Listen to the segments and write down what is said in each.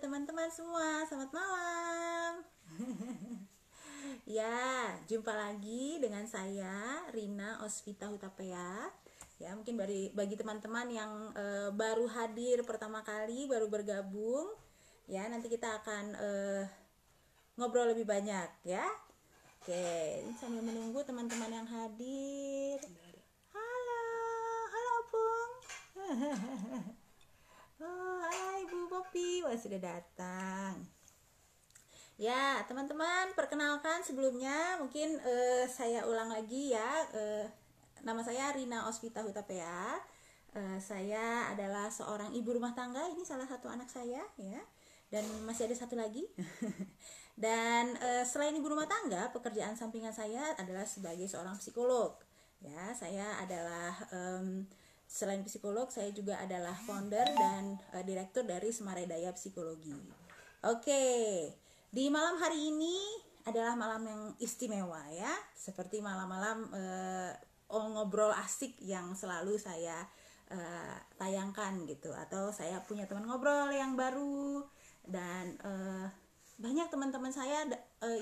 teman-teman semua, selamat malam. Ya, jumpa lagi dengan saya Rina Osvita Hutapea. Ya, mungkin bagi teman-teman yang baru hadir pertama kali, baru bergabung, ya nanti kita akan ngobrol lebih banyak, ya. Oke, ini sambil menunggu teman-teman yang hadir. Halo, halo Opung. Oh, hai Bu Popi, wah sudah datang. Ya, teman-teman, perkenalkan sebelumnya mungkin saya ulang lagi ya. Nama saya Rina Osvita Hutapea. Saya adalah seorang ibu rumah tangga. Ini salah satu anak saya ya. Dan masih ada satu lagi. Dan selain ibu rumah tangga, pekerjaan sampingan saya adalah sebagai seorang psikolog. Ya, saya adalah selain psikolog, saya juga adalah founder dan direktur dari Semaredaya Psikologi. Oke, di malam hari ini adalah malam yang istimewa ya, seperti malam-malam ngobrol asik yang selalu saya tayangkan gitu, atau saya punya teman ngobrol yang baru dan banyak teman-teman saya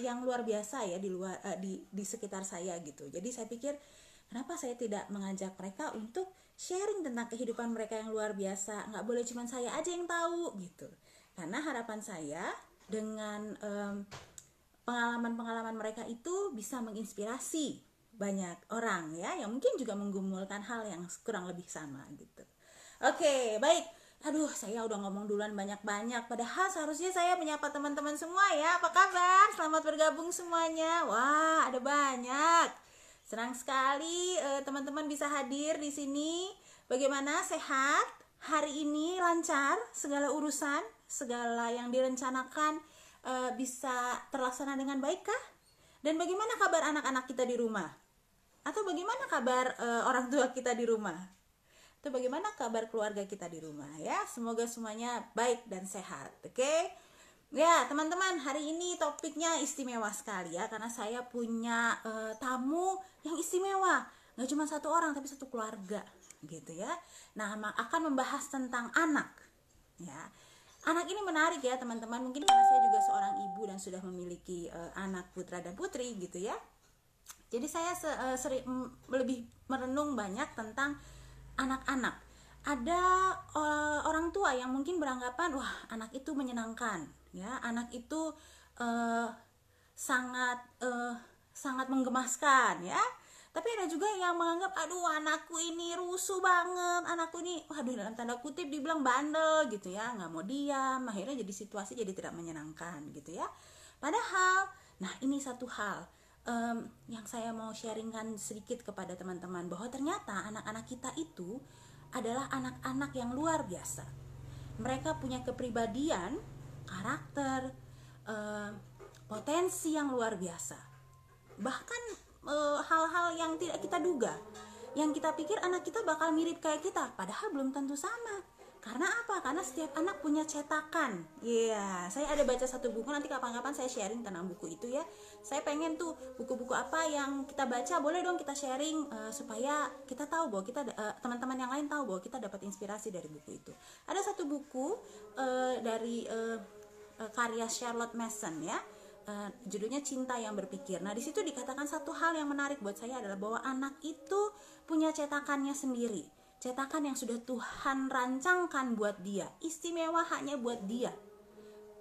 yang luar biasa ya di sekitar saya gitu. Jadi saya pikir kenapa saya tidak mengajak mereka untuk sharing tentang kehidupan mereka yang luar biasa. Nggak boleh cuma saya aja yang tahu gitu. Karena harapan saya dengan pengalaman-pengalaman mereka itu bisa menginspirasi banyak orang ya, yang mungkin juga menggumulkan hal yang kurang lebih sama gitu. Oke, baik. Aduh, saya udah ngomong duluan banyak-banyak. Padahal seharusnya saya menyapa teman-teman semua ya. Apa kabar? Selamat bergabung semuanya. Wah, ada banyak. Senang sekali teman-teman bisa hadir di sini. Bagaimana, sehat? Hari ini lancar? Segala urusan, segala yang direncanakan bisa terlaksana dengan baik kah? Dan bagaimana kabar anak-anak kita di rumah? Atau bagaimana kabar orang tua kita di rumah? Atau bagaimana kabar keluarga kita di rumah ya? Semoga semuanya baik dan sehat. Oke? Ya teman-teman, hari ini topiknya istimewa sekali ya, karena saya punya tamu yang istimewa. Gak cuma satu orang tapi satu keluarga gitu ya. Nah, akan membahas tentang anak ya. Anak ini menarik ya teman-teman, mungkin karena saya juga seorang ibu dan sudah memiliki anak putra dan putri gitu ya. Jadi saya sering lebih merenung banyak tentang anak-anak. Ada orang tua yang mungkin beranggapan wah anak itu menyenangkan ya, anak itu sangat menggemaskan ya. Tapi ada juga yang menganggap aduh anakku ini rusuh banget, anakku ini waduh dalam tanda kutip dibilang bandel gitu ya, nggak mau diam, akhirnya jadi situasi jadi tidak menyenangkan gitu ya. Padahal nah ini satu hal yang saya mau sharingkan sedikit kepada teman-teman, bahwa ternyata anak-anak kita itu adalah anak-anak yang luar biasa. Mereka punya kepribadian, karakter, potensi yang luar biasa. Bahkan hal-hal yang tidak kita duga, yang kita pikir anak kita bakal mirip kayak kita, padahal belum tentu sama. Karena apa? Karena setiap anak punya cetakan. Iya, saya ada baca satu buku, nanti kapan-kapan saya sharing tentang buku itu ya. Saya pengen tuh buku-buku apa yang kita baca, boleh dong kita sharing supaya kita tahu bahwa kita teman-teman yang lain tahu bahwa kita dapat inspirasi dari buku itu. Ada satu buku dari karya Charlotte Mason ya. Judulnya Cinta yang Berpikir. Nah, di situ dikatakan satu hal yang menarik buat saya adalah bahwa anak itu punya cetakannya sendiri. Cetakan yang sudah Tuhan rancangkan buat dia, istimewa hanya buat dia.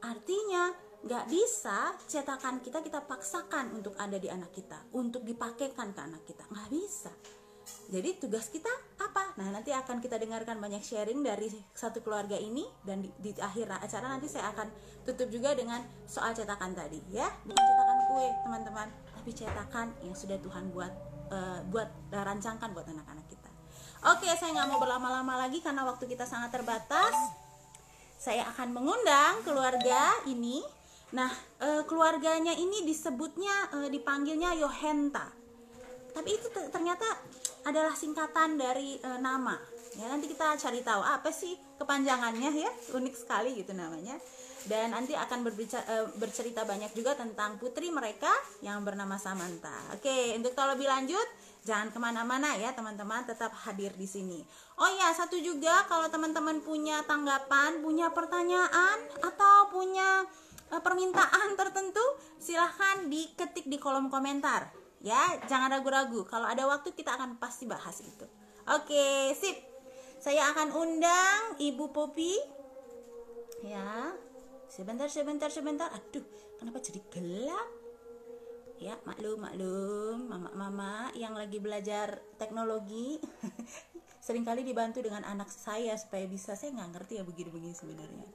Artinya gak bisa cetakan kita paksakan untuk ada di anak kita, untuk dipakaikan ke anak kita, gak bisa. Jadi tugas kita apa? Nah, nanti akan kita dengarkan banyak sharing dari satu keluarga ini, dan di akhir acara nanti saya akan tutup juga dengan soal cetakan tadi ya. Bukan cetakan kue teman-teman, tapi cetakan yang sudah Tuhan rancangkan buat anak-anak kita. Oke, saya nggak mau berlama-lama lagi karena waktu kita sangat terbatas. Saya akan mengundang keluarga ini. Nah, keluarganya ini dipanggilnya Yohenta. Tapi itu ternyata adalah singkatan dari nama. Ya, nanti kita cari tahu apa sih kepanjangannya ya, unik sekali gitu namanya. Dan nanti akan bercerita banyak juga tentang putri mereka yang bernama Samantha. Oke, untuk tahu lebih lanjut, Jangan kemana-mana ya teman-teman, tetap hadir di sini. Oh ya, satu juga, kalau teman-teman punya tanggapan, punya pertanyaan, atau punya permintaan tertentu, silahkan diketik di kolom komentar. Ya, jangan ragu-ragu. Kalau ada waktu kita akan pasti bahas itu. Oke, sip. Saya akan undang Ibu Popi. Ya, sebentar. Aduh, kenapa jadi gelap? Ya, maklum mama yang lagi belajar teknologi seringkali dibantu dengan anak saya supaya bisa, saya nggak ngerti ya begini sebenarnya,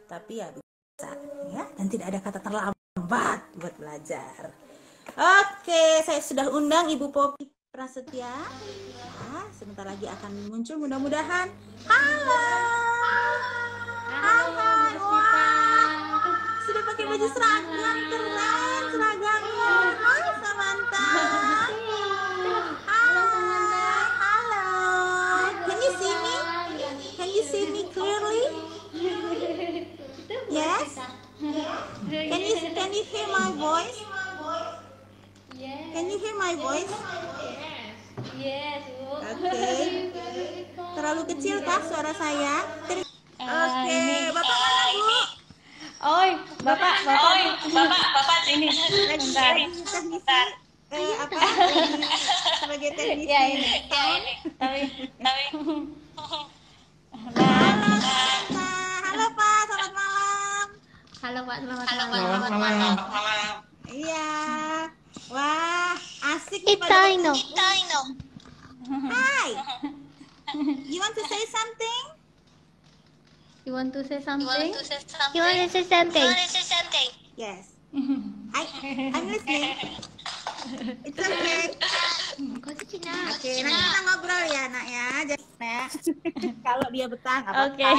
tapi ya bisa ya, dan tidak ada kata terlambat buat belajar. Oke, saya sudah undang Ibu Popi Prasetya ya, sebentar lagi akan muncul mudah-mudahan. Halo, wah, sudah pakai baju seragam, keren seragamnya. Hai Samantha. Halo. Can you see me? Can you see me clearly? Yes. Can you hear my voice? Can you hear my voice? Yes, Bu. Oke. Terlalu kecil kah suara saya? Oke, Bapak mana, Bu? Oi, Bapak ini. Bentar. Teknisi sebagai teknisi. Ya ini. Tapi Halo Pak, selamat malam. Halo Pak, selamat malam. Iya. Wah, asik nih Pak. Itaino. Hai. You want to say something? You want to say something? You want to say something? Yes. I'm listening. It's okay. Oke, nanti kita ngobrol ya, Nak ya. Jadi, ya. Kalau dia betah nggak apa-apa. Oke.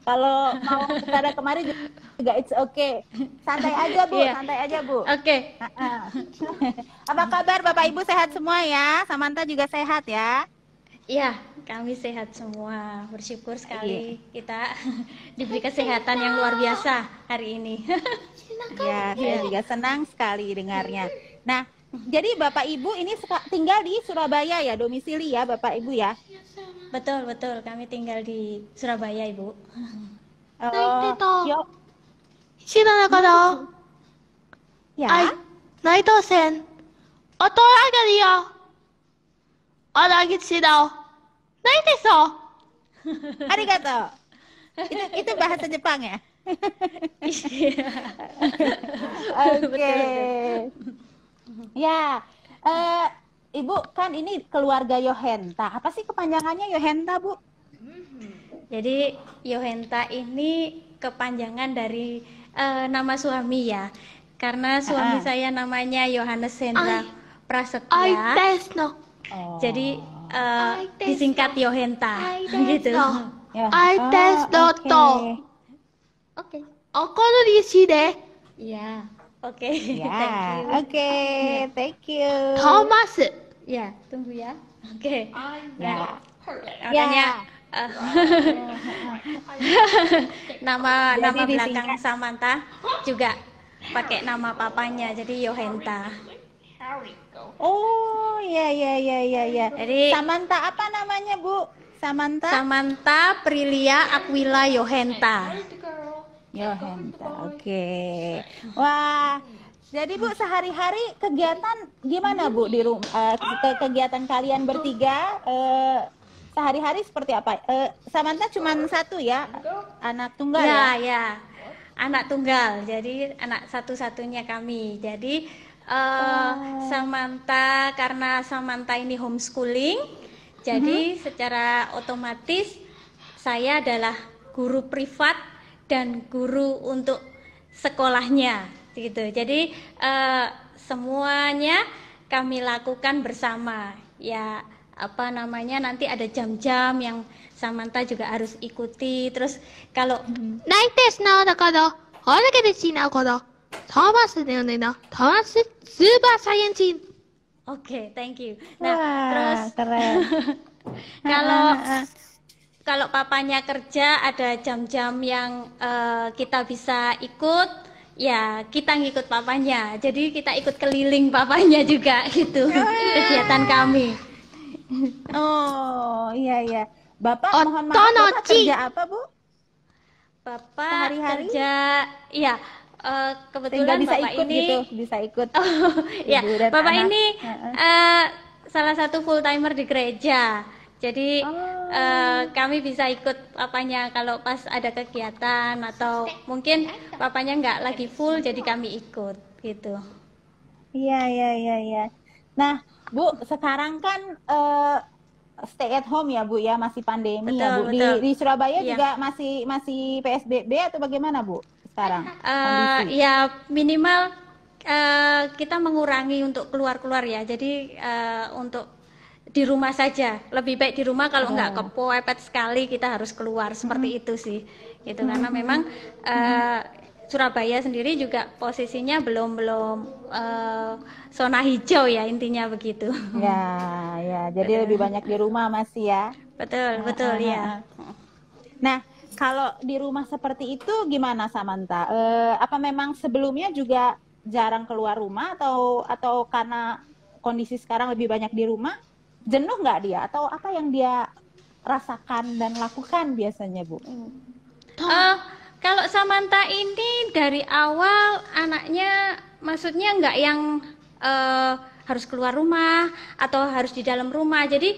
Kalau mau pada kemarin juga it's okay. Santai aja, Bu. Iya. Santai aja, Bu. Oke. Apa kabar Bapak Ibu, sehat semua ya? Samantha juga sehat ya? Iya, kami sehat semua. Bersyukur sekali kita diberi kesehatan yang luar biasa hari ini. Ya, saya juga senang sekali dengarnya. Nah, jadi Bapak Ibu ini tinggal di Surabaya ya, domisili ya Bapak Ibu ya? Betul. Kami tinggal di Surabaya, Ibu. Yo, 知らなかった。 ya. 内藤線。おとあがりよ。おらぎちだ。ないでしょ。 Arigato. Itu bahasa Jepang ya? Oke. Ya, Ibu kan ini keluarga Yohenta. Apa sih kepanjangannya Yohenta, Bu? Jadi Yohenta ini kepanjangan dari nama suami ya. Karena suami saya namanya Yohanes Hendra Prasetya. あいですの。 Oh. Jadi disingkat Yohenta あい gitu. ですの。 Ya. あいですの Oke. と。 Oke. おこのりしで。 Ya. Oke. Ya, Thank you. oke, thank you. トーマス。 Ya, tunggu ya. Oke. Ya. Makanya nama Jadi belakang disingkat. Samantha juga pakai nama papanya, jadi Yohenta. Oh, ya. Jadi Samantha apa namanya, Bu? Samantha Prilia Aquila Yohenta. Yohenta, oke. Wah, jadi Bu sehari-hari kegiatan gimana Bu di rumah? Kegiatan kalian bertiga sehari-hari seperti apa? Samantha cuma satu ya, anak tunggal ya? Ya, anak tunggal. Jadi anak satu-satunya kami. Jadi Samantha, karena Samantha ini homeschooling, jadi secara otomatis saya adalah guru privat dan guru untuk sekolahnya gitu. Jadi semuanya kami lakukan bersama. Ya, apa namanya, nanti ada jam-jam yang Samantha juga harus ikuti. Terus kalau ないですのだから。おらげでしなこど。トーマスだよねな。トーマススーパーサイエンチン。 Oke, thank you. Nah, Wah, terus keren. kalau papanya kerja ada jam-jam yang kita bisa ikut, ya kita ngikut papanya. Jadi kita ikut keliling papanya juga gitu kegiatan kami. Oh, iya iya. Bapak Oh, mohon maaf, Bapak Tonochi. kerja apa, Bu? Bapak Sehari-hari kerja, iya, sehingga kebetulan bisa Bapak ikut ini, gitu, bisa ikut oh, ya, Ibu dan Bapak anak. ini Heeh. salah satu full timer di gereja. Jadi Oh, kami bisa ikut papanya kalau pas ada kegiatan atau mungkin papanya nggak lagi full, jadi kami ikut gitu. iya iya iya iya. Nah, Bu, sekarang kan stay at home ya, Bu ya, masih pandemi ya, Bu. Betul, Di betul. Surabaya Iya. juga masih masih PSBB atau bagaimana, Bu? Sekarang kondisi. Ya minimal kita mengurangi untuk keluar-keluar ya. Jadi untuk di rumah saja. Lebih baik di rumah kalau nggak Ya. kepepet sekali kita harus keluar. Seperti Mm-mm. itu sih. Gitu karena memang Mm-mm. Mm-mm. Surabaya sendiri juga posisinya belum zona hijau ya intinya begitu. Ya, ya. Jadi lebih Betul. banyak di rumah masih ya. Betul, betul Heeh, ya. heeh. Nah, kalau di rumah seperti itu gimana Samantha? Apa memang sebelumnya juga jarang keluar rumah atau karena kondisi sekarang lebih banyak di rumah, jenuh nggak dia? Atau apa yang dia rasakan dan lakukan biasanya, Bu? Eh, kalau Samantha ini dari awal anaknya maksudnya nggak yang harus keluar rumah atau harus di dalam rumah. Jadi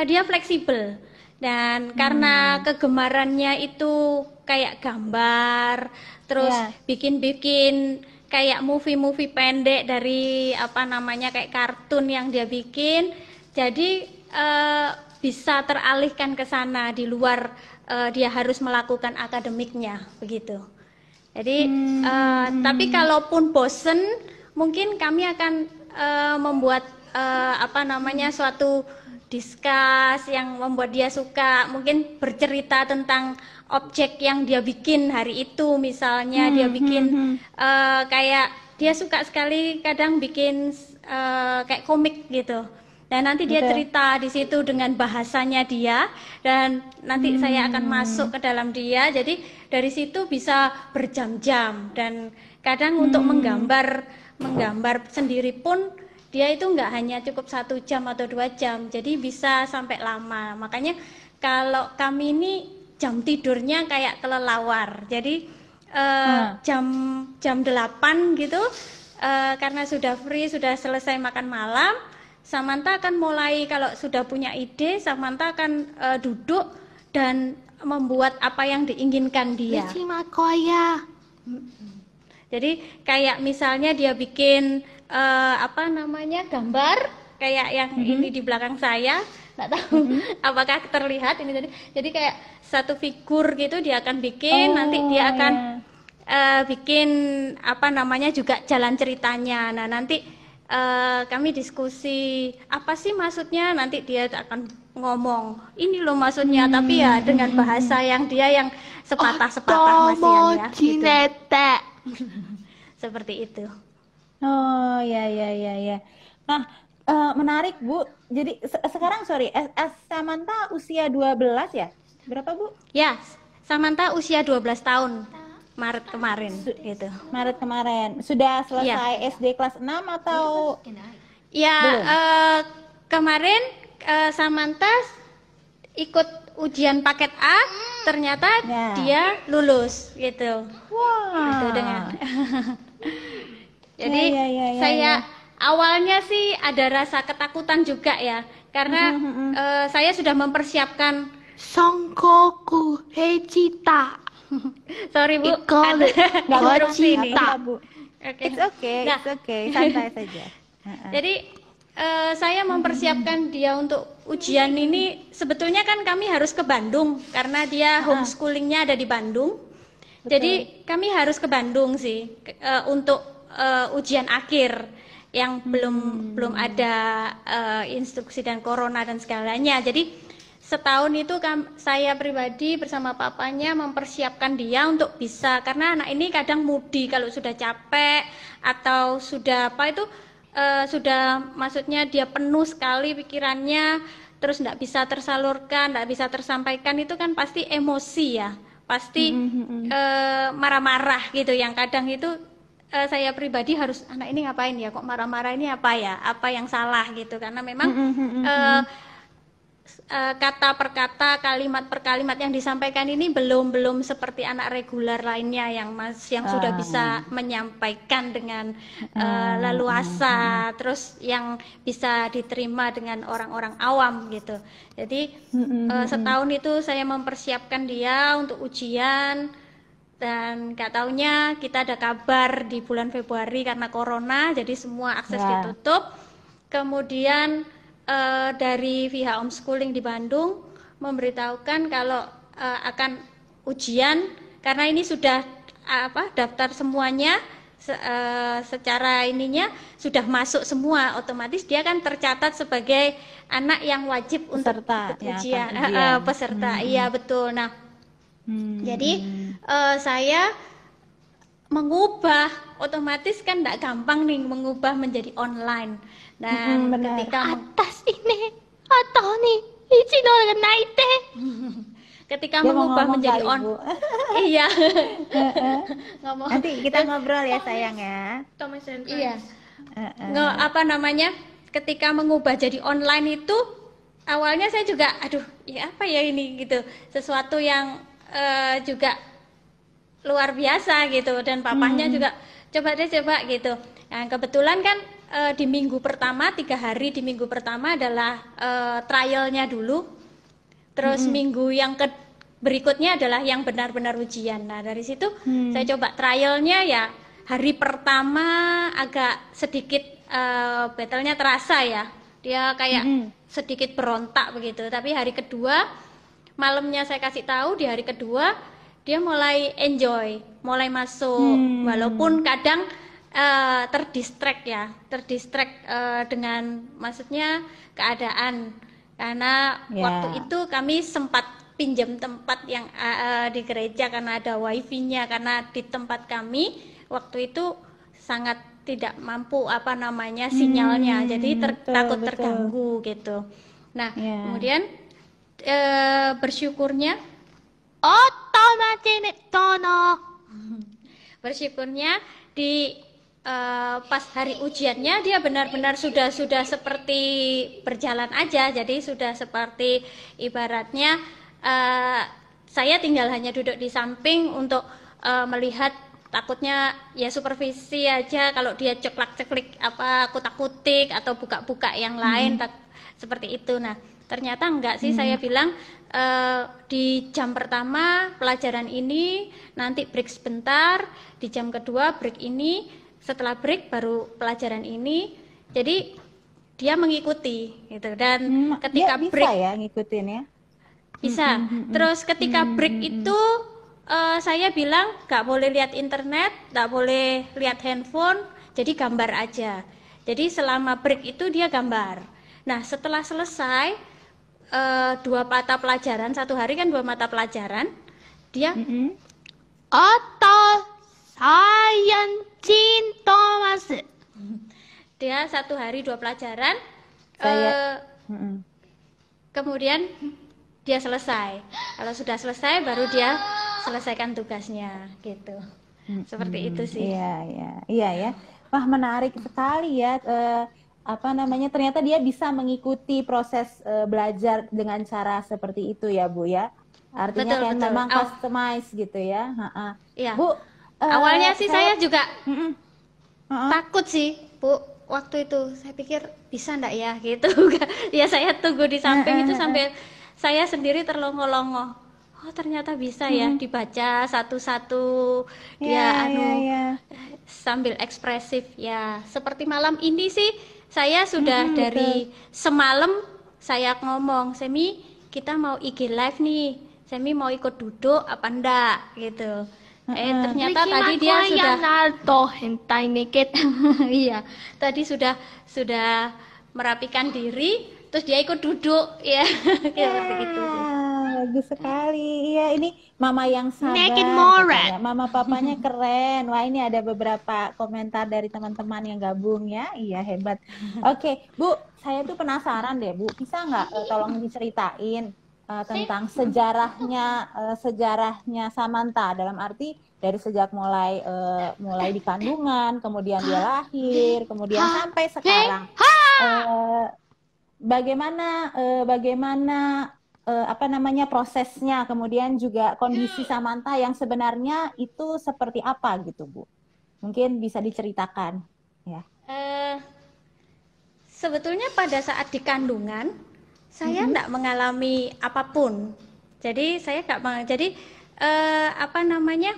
dia fleksibel. Dan karena kegemarannya itu kayak gambar, terus Ya. bikin-bikin kayak movie-movie pendek dari apa namanya kayak kartun yang dia bikin. Jadi bisa teralihkan ke sana di luar dia harus melakukan akademiknya begitu. Jadi tapi kalaupun bosen mungkin kami akan membuat apa namanya suatu diskus yang membuat dia suka, mungkin bercerita tentang objek yang dia bikin hari itu, misalnya dia bikin kayak dia suka sekali kadang bikin kayak komik gitu. Dan nanti dia Betul. cerita di situ dengan bahasanya dia, dan nanti saya akan masuk ke dalam dia. Jadi dari situ bisa berjam-jam, dan kadang untuk menggambar sendiri pun dia itu nggak hanya cukup 1 jam atau 2 jam, jadi bisa sampai lama. Makanya kalau kami ini jam tidurnya kayak kelelawar. Jadi jam jam 8 gitu karena sudah free, sudah selesai makan malam. Samantha akan mulai, kalau sudah punya ide, Samantha akan duduk dan membuat apa yang diinginkan dia. Makoya. Jadi kayak misalnya dia bikin apa namanya gambar kayak yang ini di belakang saya, nggak tahu apakah terlihat ini tadi. Jadi kayak satu figur gitu dia akan bikin, nanti dia akan bikin apa namanya juga jalan ceritanya. Nah nanti kami diskusi apa sih maksudnya, nanti dia akan ngomong ini loh maksudnya, tapi ya dengan bahasa yang dia yang sepatah-sepatah masihan ya gitu. Jinete. Seperti itu. Oh, ya ya ya ya. Nah, menarik, Bu. Jadi sekarang sorry, Samantha usia 12 ya? Berapa, Bu? Ya, Samantha usia 12 tahun Maret kemarin gitu. Maret kemarin. Sudah selesai SD kelas 6 atau Ya, belum? kemarin Samantha ikut ujian paket A, ternyata Ya. dia lulus gitu. Wah. Gitu dengan. Jadi Ya, ya, ya, saya ya. awalnya sih ada rasa ketakutan juga ya, karena saya sudah mempersiapkan. Songkoku Hechita. Sorry Bu, Iko ada Nggak interupsi apa-apa, ini. nggak apa-apa, Bu. Oke. It's okay, Nah, it's okay. Santai saja. jadi saya mempersiapkan dia untuk ujian ini. Sebetulnya kan kami harus ke Bandung karena dia homeschoolingnya ada di Bandung. Jadi kami harus ke Bandung sih untuk ujian akhir yang belum ada instruksi dan corona dan segalanya. Jadi setahun itu saya pribadi bersama papanya mempersiapkan dia untuk bisa, karena anak ini kadang mudi kalau sudah capek atau sudah apa itu sudah maksudnya dia penuh sekali pikirannya, terus tidak bisa tersalurkan, tidak bisa tersampaikan, itu kan pasti emosi ya, pasti marah-marah gitu, yang kadang itu saya pribadi harus anak ini ngapain ya, kok marah-marah ini apa ya, apa yang salah gitu, karena memang kata per kata, kalimat per kalimat yang disampaikan ini belum seperti anak reguler lainnya yang sudah bisa menyampaikan dengan leluasa, terus yang bisa diterima dengan orang-orang awam gitu. Jadi setahun itu saya mempersiapkan dia untuk ujian, dan gak taunya kita ada kabar di bulan Februari karena corona, jadi semua akses ditutup. Kemudian dari pihak homeschooling di Bandung memberitahukan kalau akan ujian, karena ini sudah daftar semuanya secara ininya sudah masuk semua, otomatis dia kan tercatat sebagai anak yang wajib untuk ujian, peserta. Iya betul. Nah, jadi saya mengubah, otomatis kan tidak gampang nih mengubah menjadi online. Dan ketika atas ini atau nih ichido ga naite. Ketika mengubah menjadi iya. Nanti kita ngobrol ya sayang ya. Iya. Apa namanya? Ketika mengubah jadi online itu awalnya saya juga aduh, ya apa ya ini gitu. Sesuatu yang juga luar biasa gitu, dan papahnya juga coba gitu. Nah, kebetulan kan di minggu pertama, 3 hari di minggu pertama adalah trialnya dulu, terus minggu yang berikutnya adalah yang benar-benar ujian. Nah dari situ saya coba trialnya ya, hari pertama agak sedikit battle-nya terasa ya, dia kayak sedikit berontak begitu, tapi hari kedua malamnya saya kasih tahu, di hari kedua dia mulai enjoy, mulai masuk, walaupun kadang terdistract dengan maksudnya keadaan, karena waktu itu kami sempat pinjam tempat yang di gereja karena ada wifi-nya, karena di tempat kami waktu itu sangat tidak mampu sinyalnya, jadi takut terganggu gitu. Nah kemudian bersyukurnya di pas hari ujiannya dia benar-benar sudah seperti berjalan aja, jadi sudah seperti ibaratnya saya tinggal hanya duduk di samping untuk melihat, takutnya ya supervisi aja, kalau dia ceklak-ceklik aku takutik atau buka-buka yang lain seperti itu. Nah ternyata enggak sih, saya bilang di jam pertama pelajaran ini, nanti break sebentar, di jam kedua break ini, setelah break baru pelajaran ini. Jadi dia mengikuti gitu, dan ketika bisa break ya ngikutin ya, bisa. Terus ketika break itu saya bilang nggak boleh lihat internet, nggak boleh lihat handphone, jadi gambar aja. Jadi selama break itu dia gambar. Nah setelah selesai 2 mata pelajaran, 1 hari kan 2 mata pelajaran, dia atau sayan cinta mas. Dia 1 hari 2 pelajaran, kemudian dia selesai. Kalau sudah selesai baru dia selesaikan tugasnya gitu. Seperti itu sih. Iya ya. Wah menarik sekali ya. Ternyata dia bisa mengikuti proses belajar dengan cara seperti itu ya Bu ya. Artinya betul. Memang customize gitu ya. Iya. Bu, awalnya sih saya juga takut sih Bu, waktu itu saya pikir bisa enggak ya gitu. Ya saya tunggu di samping itu sampai saya sendiri terlongo-longo. Oh ternyata bisa ya, dibaca satu-satu, dia sambil ekspresif ya. Seperti malam ini sih saya sudah dari semalam saya ngomong, Semi kita mau IG live nih, Semi mau ikut duduk apa enggak gitu. Ternyata tadi dia sudah hentai naked. Iya, tadi sudah merapikan diri, terus dia ikut duduk ya. Seperti itu sih. Bagus sekali. Iya, ini mama yang sabar. Naked Morat. Mama papanya keren. Wah, ini ada beberapa komentar dari teman-teman yang gabung ya. Iya, hebat. Oke, Bu, saya tuh penasaran deh, Bu. Bisa nggak tolong diceritain tentang sejarahnya Samantha, dalam arti dari sejak mulai di kandungan, kemudian dia lahir, kemudian sampai sekarang. Bagaimana apa namanya prosesnya, kemudian juga kondisi Samantha yang sebenarnya itu seperti apa gitu, Bu? Mungkin bisa diceritakan, ya. Sebetulnya pada saat di kandungan saya tidak mengalami apapun. Jadi saya nggak jadi apa namanya,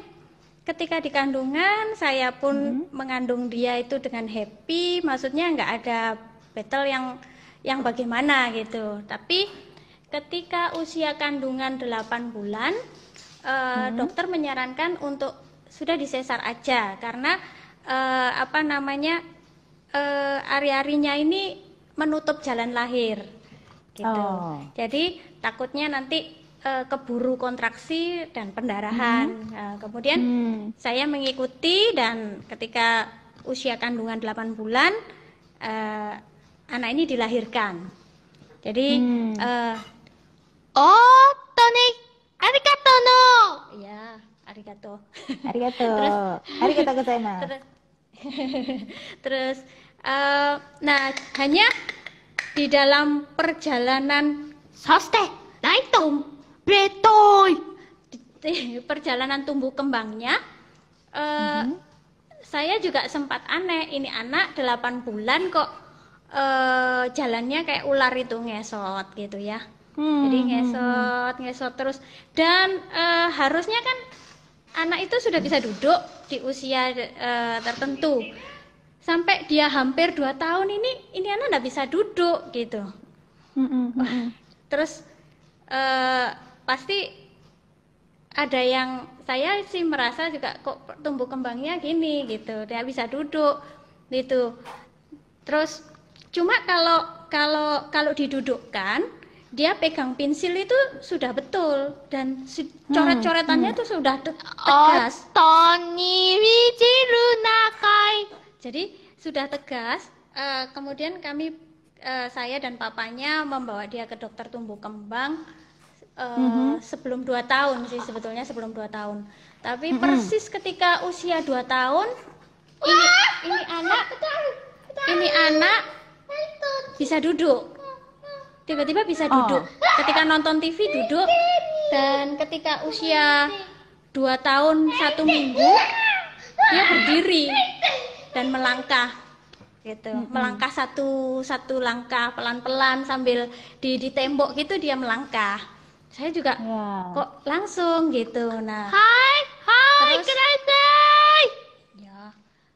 ketika di kandungan saya pun mengandung dia itu dengan happy, maksudnya nggak ada battle yang bagaimana gitu. Tapi ketika usia kandungan 8 bulan, dokter menyarankan untuk sudah disesar aja karena apa namanya, ari-arinya ini menutup jalan lahir gitu. Jadi takutnya nanti keburu kontraksi dan pendarahan. Kemudian saya mengikuti, dan ketika usia kandungan 8 bulan anak ini dilahirkan. Jadi Tony, arigato no. ya, arigato. Arigato gozaimasu. Terus nah, hanya di dalam perjalanan perjalanan tumbuh kembangnya, saya juga sempat aneh, ini anak 8 bulan kok jalannya kayak ular itu, ngesot gitu ya. Jadi ngesot terus, dan harusnya kan anak itu sudah bisa duduk di usia tertentu. Sampai dia hampir 2 tahun ini anak nggak bisa duduk gitu. Terus pasti ada yang, saya sih merasa juga kok tumbuh kembangnya gini gitu, dia bisa duduk gitu. Terus cuma kalau didudukkan, dia pegang pensil itu sudah betul, dan coret-coretannya itu sudah tegas. Tony wijiru nakai. Jadi sudah tegas. Kemudian saya dan papanya membawa dia ke dokter tumbuh kembang sebelum 2 tahun sih, sebetulnya sebelum 2 tahun. Tapi persis ketika usia 2 tahun, ini anak bisa duduk. Tiba-tiba bisa duduk. Ketika nonton TV duduk, dan ketika usia 2 tahun 1 minggu dia berdiri dan melangkah gitu. Melangkah satu langkah pelan-pelan sambil di tembok gitu, dia melangkah. Saya juga kok langsung gitu. Nah,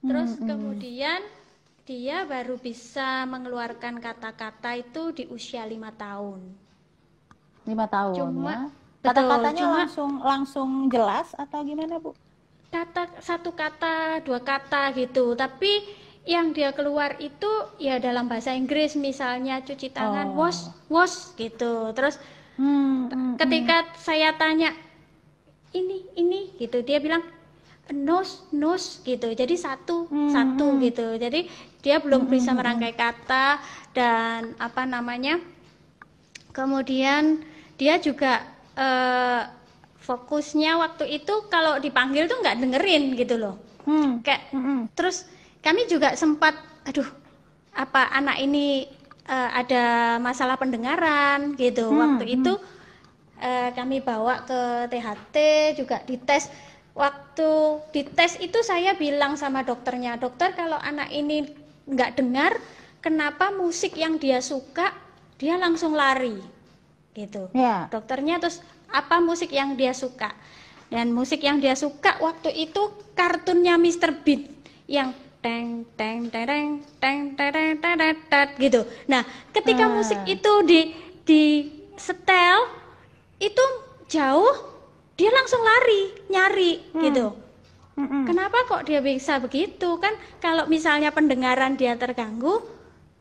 terus kemudian dia baru bisa mengeluarkan kata-kata itu di usia 5 tahun. 5 tahun Cuma, ya. betul, Kata-katanya cuma langsung jelas atau gimana, Bu? satu kata, 2 kata gitu. Tapi yang dia keluar itu ya dalam bahasa Inggris, misalnya cuci tangan, wash gitu. Terus ketika saya tanya ini gitu, dia bilang nose gitu. Jadi satu gitu. Jadi dia belum bisa merangkai kata, dan apa namanya, kemudian dia juga fokusnya waktu itu kalau dipanggil tuh nggak dengerin gitu loh. Terus kami juga sempat, apa anak ini ada masalah pendengaran gitu. Waktu itu kami bawa ke THT juga dites. Waktu dites itu saya bilang sama dokternya, dokter, kalau anak ini nggak dengar, kenapa musik yang dia suka dia langsung lari gitu. Dokternya terus, apa musik yang dia suka? Dan musik yang dia suka waktu itu kartunnya Mr. Bean yang teng teng teng teng teng teng teng gitu. Nah, ketika musik itu di setel itu jauh, dia langsung lari nyari gitu. Kenapa kok dia bisa begitu? Kan kalau misalnya pendengaran dia terganggu,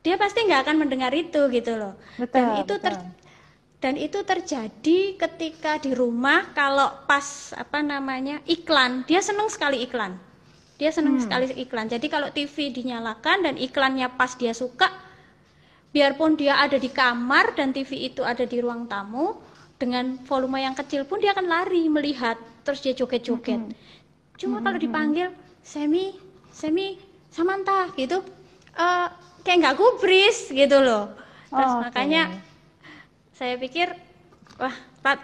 dia pasti nggak akan mendengar itu gitu loh. Dan itu terjadi ketika di rumah, kalau pas apa namanya iklan, dia seneng sekali iklan. Jadi kalau TV dinyalakan dan iklannya pas dia suka, biarpun dia ada di kamar dan TV itu ada di ruang tamu, dengan volume yang kecil pun dia akan lari melihat, terus dia joget-joget. Cuma kalau dipanggil Semi, Samantha gitu, kayak nggak gubris gitu loh. Terus makanya saya pikir, wah,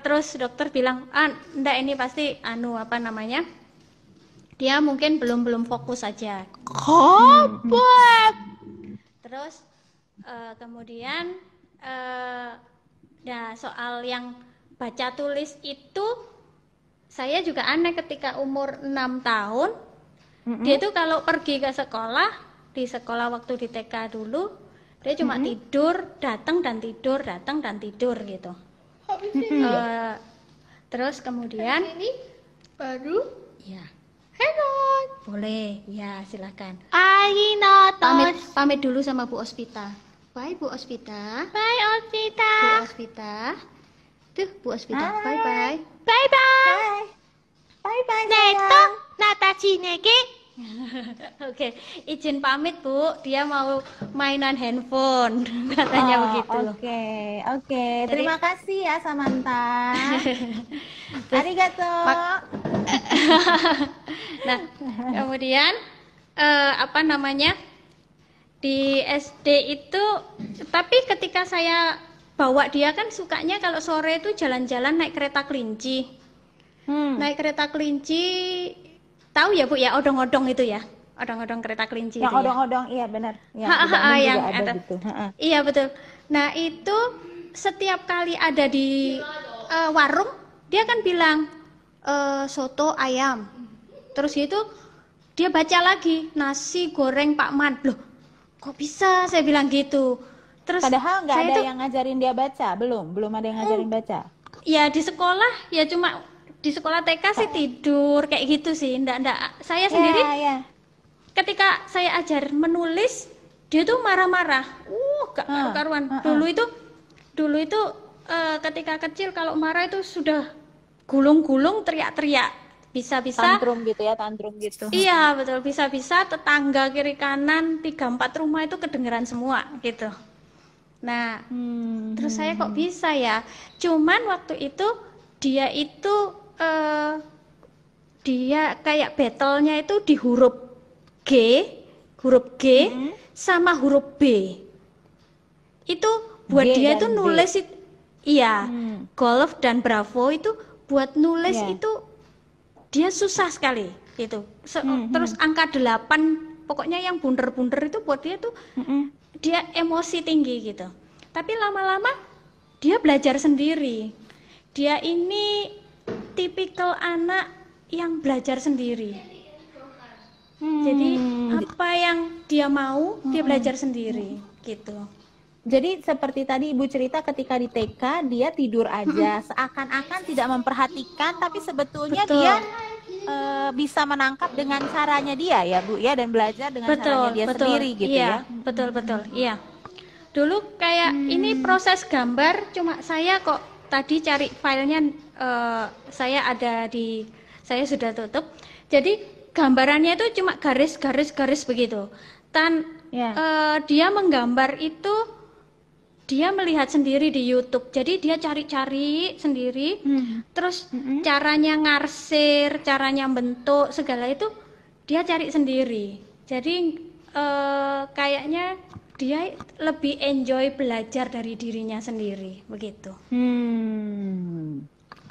terus dokter bilang, enggak, ini pasti apa namanya, dia mungkin belum fokus aja. Terus kemudian nah soal yang baca tulis itu saya juga aneh ketika umur 6 tahun. Dia tuh kalau pergi ke sekolah, di sekolah waktu di TK dulu, dia cuma tidur, datang dan tidur, datang dan tidur gitu. Terus kemudian ini baru ya, hello. boleh, ya silakan. Arigatou. Pamit dulu sama Bu Ospita. Bye Bu Ospita. Bye, Ospita. Bu Ospita. Tuh Bu Ospita. Bye bye. Bye bye. Bye bye Neto, sayang. natachi nege. Oke, izin pamit Bu. Dia mau mainan handphone katanya begitu. Oke. Terima kasih ya Samantha. Arigato. Nah, kemudian apa namanya, di SD itu, tapi ketika saya bawa dia kan sukanya kalau sore itu jalan-jalan naik kereta kelinci. Naik kereta kelinci, tahu ya Bu ya, odong-odong itu ya, odong-odong kereta kelinci. Yang itu odong-odong, iya benar. Yang ya. di Bandung Yang juga ada gitu. Iya betul. Nah itu setiap kali ada di warung, dia kan bilang soto ayam. Terus itu dia baca lagi nasi goreng Pak Man. Loh, kok bisa? Saya bilang gitu. Terus Padahal nggak saya ada tuh, yang ngajarin dia baca, belum ada yang ngajarin baca. ya di sekolah ya cuma di sekolah TK sih tidur kayak gitu sih. Ndak. Saya sendiri ketika saya ajar menulis, dia tuh marah-marah. Gak karu-karuan. Dulu itu ketika kecil kalau marah itu sudah gulung-gulung, teriak-teriak. Bisa-bisa Tantrum gitu. Iya betul, bisa-bisa tetangga kiri kanan 3-4 rumah itu kedengeran semua gitu. Nah, terus saya kok bisa ya? Cuman waktu itu dia kayak battle-nya itu di huruf G sama huruf B. Itu buat G dia dan itu B. nulis itu, iya, golf dan bravo itu buat nulis itu dia susah sekali gitu. Terus angka 8, pokoknya yang bunder-bunder itu buat dia tuh dia emosi tinggi gitu. Tapi lama-lama dia belajar sendiri. Dia ini tipikal anak yang belajar sendiri. Jadi apa yang dia mau, dia belajar sendiri gitu. Jadi seperti tadi Ibu cerita ketika di TK dia tidur aja, seakan-akan tidak memperhatikan, tapi sebetulnya Betul. dia bisa menangkap dengan caranya dia ya Bu ya, dan belajar dengan caranya dia sendiri gitu iya, ya. Betul, iya. Dulu kayak ini proses gambar, cuma saya kok tadi cari filenya, saya sudah tutup. Jadi gambarannya itu cuma garis begitu. Dia menggambar itu dia melihat sendiri di YouTube. Jadi dia cari-cari sendiri, terus caranya ngarsir, caranya bentuk segala itu dia cari sendiri. Jadi kayaknya dia lebih enjoy belajar dari dirinya sendiri, begitu.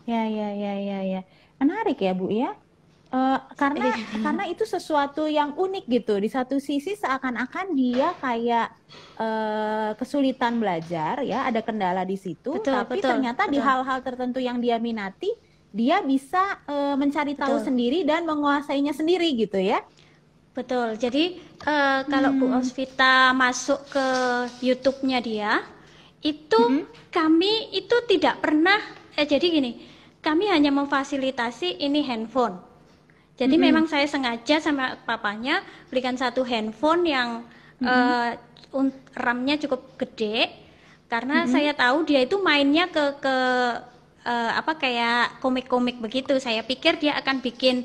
Ya. Menarik ya Bu ya. Karena itu sesuatu yang unik gitu. Di satu sisi seakan-akan dia kayak kesulitan belajar ya, ada kendala di situ, tapi ternyata di hal-hal tertentu yang dia minati, dia bisa mencari tahu sendiri dan menguasainya sendiri gitu ya. Betul. Jadi kalau Bu Ospita masuk ke YouTube-nya dia, itu kami itu tidak pernah jadi gini, kami hanya memfasilitasi ini handphone. Jadi memang saya sengaja sama papanya belikan satu handphone yang RAM-nya cukup gede, karena saya tahu dia itu mainnya ke kayak komik-komik begitu. Saya pikir dia akan bikin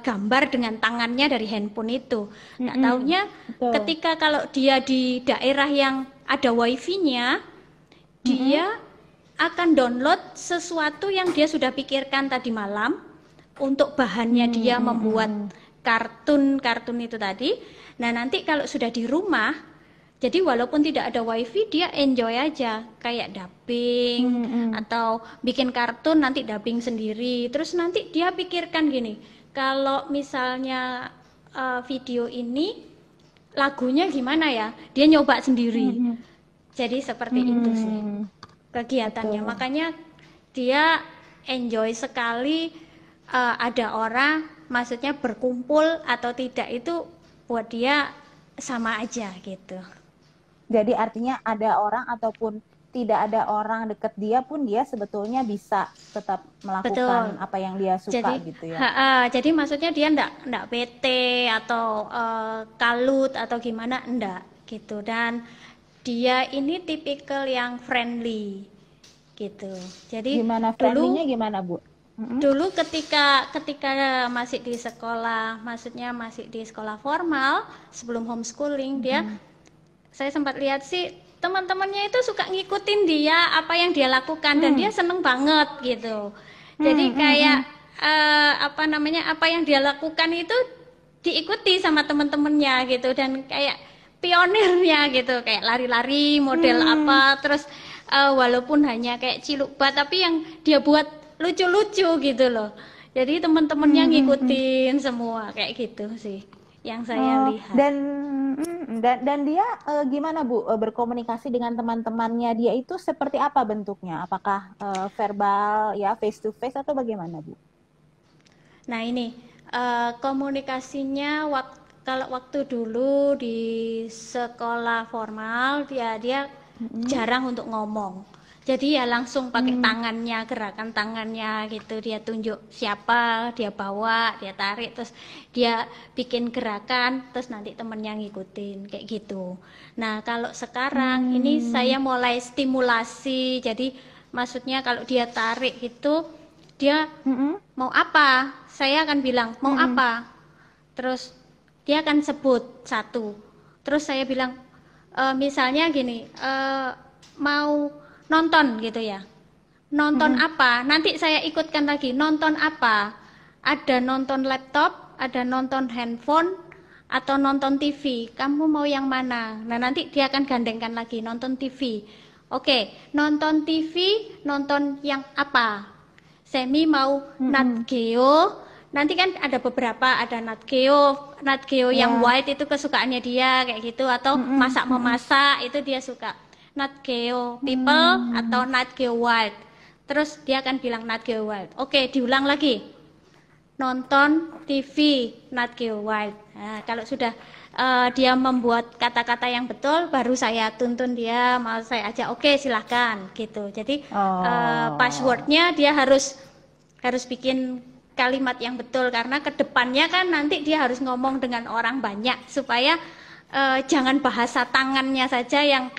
gambar dengan tangannya dari handphone itu. Nggak taunya ketika kalau dia di daerah yang ada wifi-nya, dia akan download sesuatu yang dia sudah pikirkan tadi malam, untuk bahannya dia membuat kartun itu tadi. Nah, nanti kalau sudah di rumah, jadi walaupun tidak ada wifi, dia enjoy aja, kayak dubbing atau bikin kartun nanti dubbing sendiri. Terus nanti dia pikirkan gini, kalau misalnya video ini lagunya gimana ya, dia nyoba sendiri. Jadi seperti itu sih kegiatannya. Makanya dia enjoy sekali ada orang, maksudnya berkumpul atau tidak itu buat dia sama aja gitu. Jadi artinya ada orang ataupun tidak ada orang deket dia pun dia sebetulnya bisa tetap melakukan apa yang dia suka gitu ya. Jadi maksudnya dia enggak bete atau kalut atau gimana, enggak gitu. Dan dia ini tipikal yang friendly gitu. Jadi gimana friendly-nya gimana, Bu? Dulu ketika masih di sekolah, maksudnya masih di sekolah formal sebelum homeschooling, saya sempat lihat sih teman-temannya itu suka ngikutin dia apa yang dia lakukan dan dia seneng banget gitu. Jadi kayak apa yang dia lakukan itu diikuti sama teman-temannya gitu, dan kayak pionirnya gitu, kayak lari-lari model apa, terus walaupun hanya kayak cilukbat tapi yang dia buat lucu-lucu gitu loh. Jadi teman-temannya ngikutin semua kayak gitu sih yang saya lihat. Dan dia gimana, Bu, berkomunikasi dengan teman-temannya dia itu seperti apa bentuknya? Apakah verbal ya, face to face atau bagaimana, Bu? Nah, ini komunikasinya kalau waktu dulu di sekolah formal dia jarang untuk ngomong. Jadi ya langsung pakai tangannya, gerakan tangannya gitu, dia tunjuk siapa, dia bawa, dia tarik, terus dia bikin gerakan, terus nanti temennya ngikutin, kayak gitu. Nah, kalau sekarang ini saya mulai stimulasi, jadi maksudnya kalau dia tarik itu, dia mau apa, saya akan bilang, mau apa, terus dia akan sebut satu, terus saya bilang, misalnya gini, mau nonton gitu ya, nonton apa, nanti saya ikutkan lagi, nonton apa, ada nonton laptop, ada nonton handphone, atau nonton TV, kamu mau yang mana? Nah, nanti dia akan gandengkan lagi, nonton TV. Oke, nonton TV, nonton yang apa? Semi mau Nat Geo, nanti kan ada beberapa, ada Nat Geo yang white itu kesukaannya dia kayak gitu, atau masak memasak itu dia suka. Nat Geo People atau Nat Geo Wild. Terus dia akan bilang Nat Geo Wild. Oke, diulang lagi. Nonton TV Nat Geo Wild. Nah, kalau sudah dia membuat kata-kata yang betul, baru saya tuntun dia, mau saya ajak, oke silahkan gitu. Jadi passwordnya dia harus bikin kalimat yang betul, karena kedepannya kan nanti dia harus ngomong dengan orang banyak, supaya jangan bahasa tangannya saja yang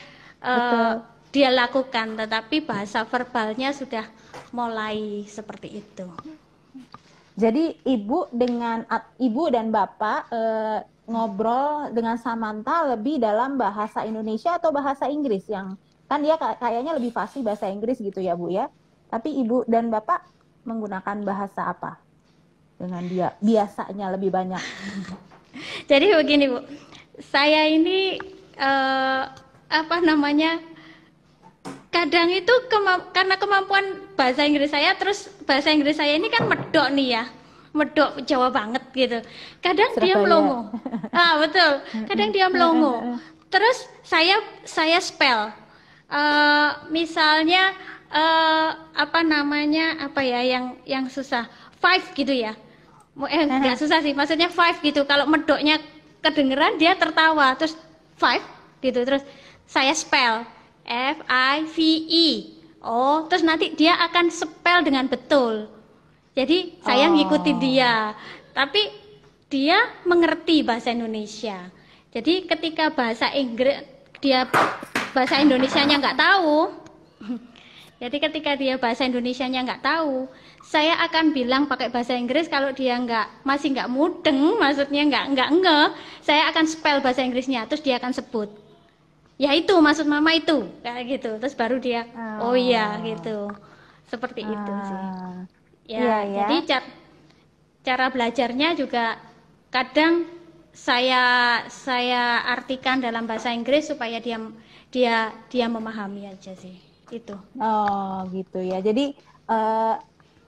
dia lakukan, tetapi bahasa verbalnya sudah mulai seperti itu. Jadi ibu dan bapak ngobrol dengan Samantha lebih dalam bahasa Indonesia atau bahasa Inggris, yang kan dia kayaknya lebih fasih bahasa Inggris gitu ya, Bu ya. Tapi ibu dan bapak menggunakan bahasa apa dengan dia biasanya lebih banyak? Jadi begini, Bu, saya ini kadang itu karena kemampuan bahasa Inggris saya, terus bahasa Inggris saya ini kan medok nih ya, medok Jawa banget gitu. Kadang dia melongo, betul, kadang dia melongo. Terus saya spell, misalnya yang susah, five gitu ya, nggak susah sih, maksudnya five gitu. Kalau medoknya kedengeran dia tertawa, terus five gitu, terus saya spell FIVE. Terus nanti dia akan spell dengan betul. Jadi saya ngikutin dia, tapi dia mengerti bahasa Indonesia. Jadi ketika bahasa Inggris, dia bahasa Indonesianya nggak tahu. Jadi ketika dia bahasa Indonesianya nggak tahu, saya akan bilang pakai bahasa Inggris. Kalau dia masih nggak mudeng, maksudnya nggak ngeh, saya akan spell bahasa Inggrisnya, terus dia akan sebut. Ya itu maksud mama itu, kayak gitu. Terus baru dia, oh iya gitu, seperti itu sih. Ya, jadi cara belajarnya juga kadang saya artikan dalam bahasa Inggris supaya dia memahami aja sih. Itu. Oh, gitu ya. Jadi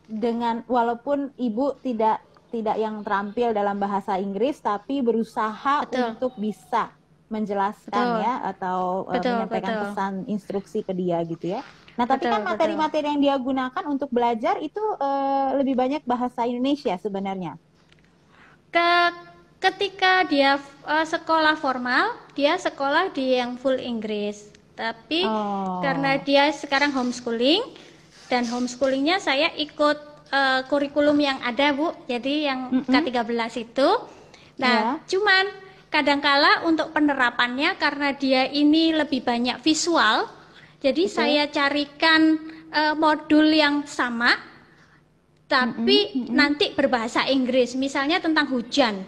dengan walaupun Ibu tidak yang terampil dalam bahasa Inggris, tapi berusaha Betul. untuk bisa menjelaskan Betul. ya atau menyampaikan betul. pesan instruksi ke dia gitu ya. Nah, tapi kan Betul. materi-materi yang dia gunakan untuk belajar itu lebih banyak bahasa Indonesia sebenarnya. Ketika dia sekolah formal, dia sekolah di yang full Inggris. Tapi karena dia sekarang homeschooling, dan homeschoolingnya saya ikut kurikulum yang ada, Bu. Jadi yang K13 itu. Nah, cuman kadangkala untuk penerapannya karena dia ini lebih banyak visual, jadi saya carikan modul yang sama, tapi nanti berbahasa Inggris. Misalnya tentang hujan.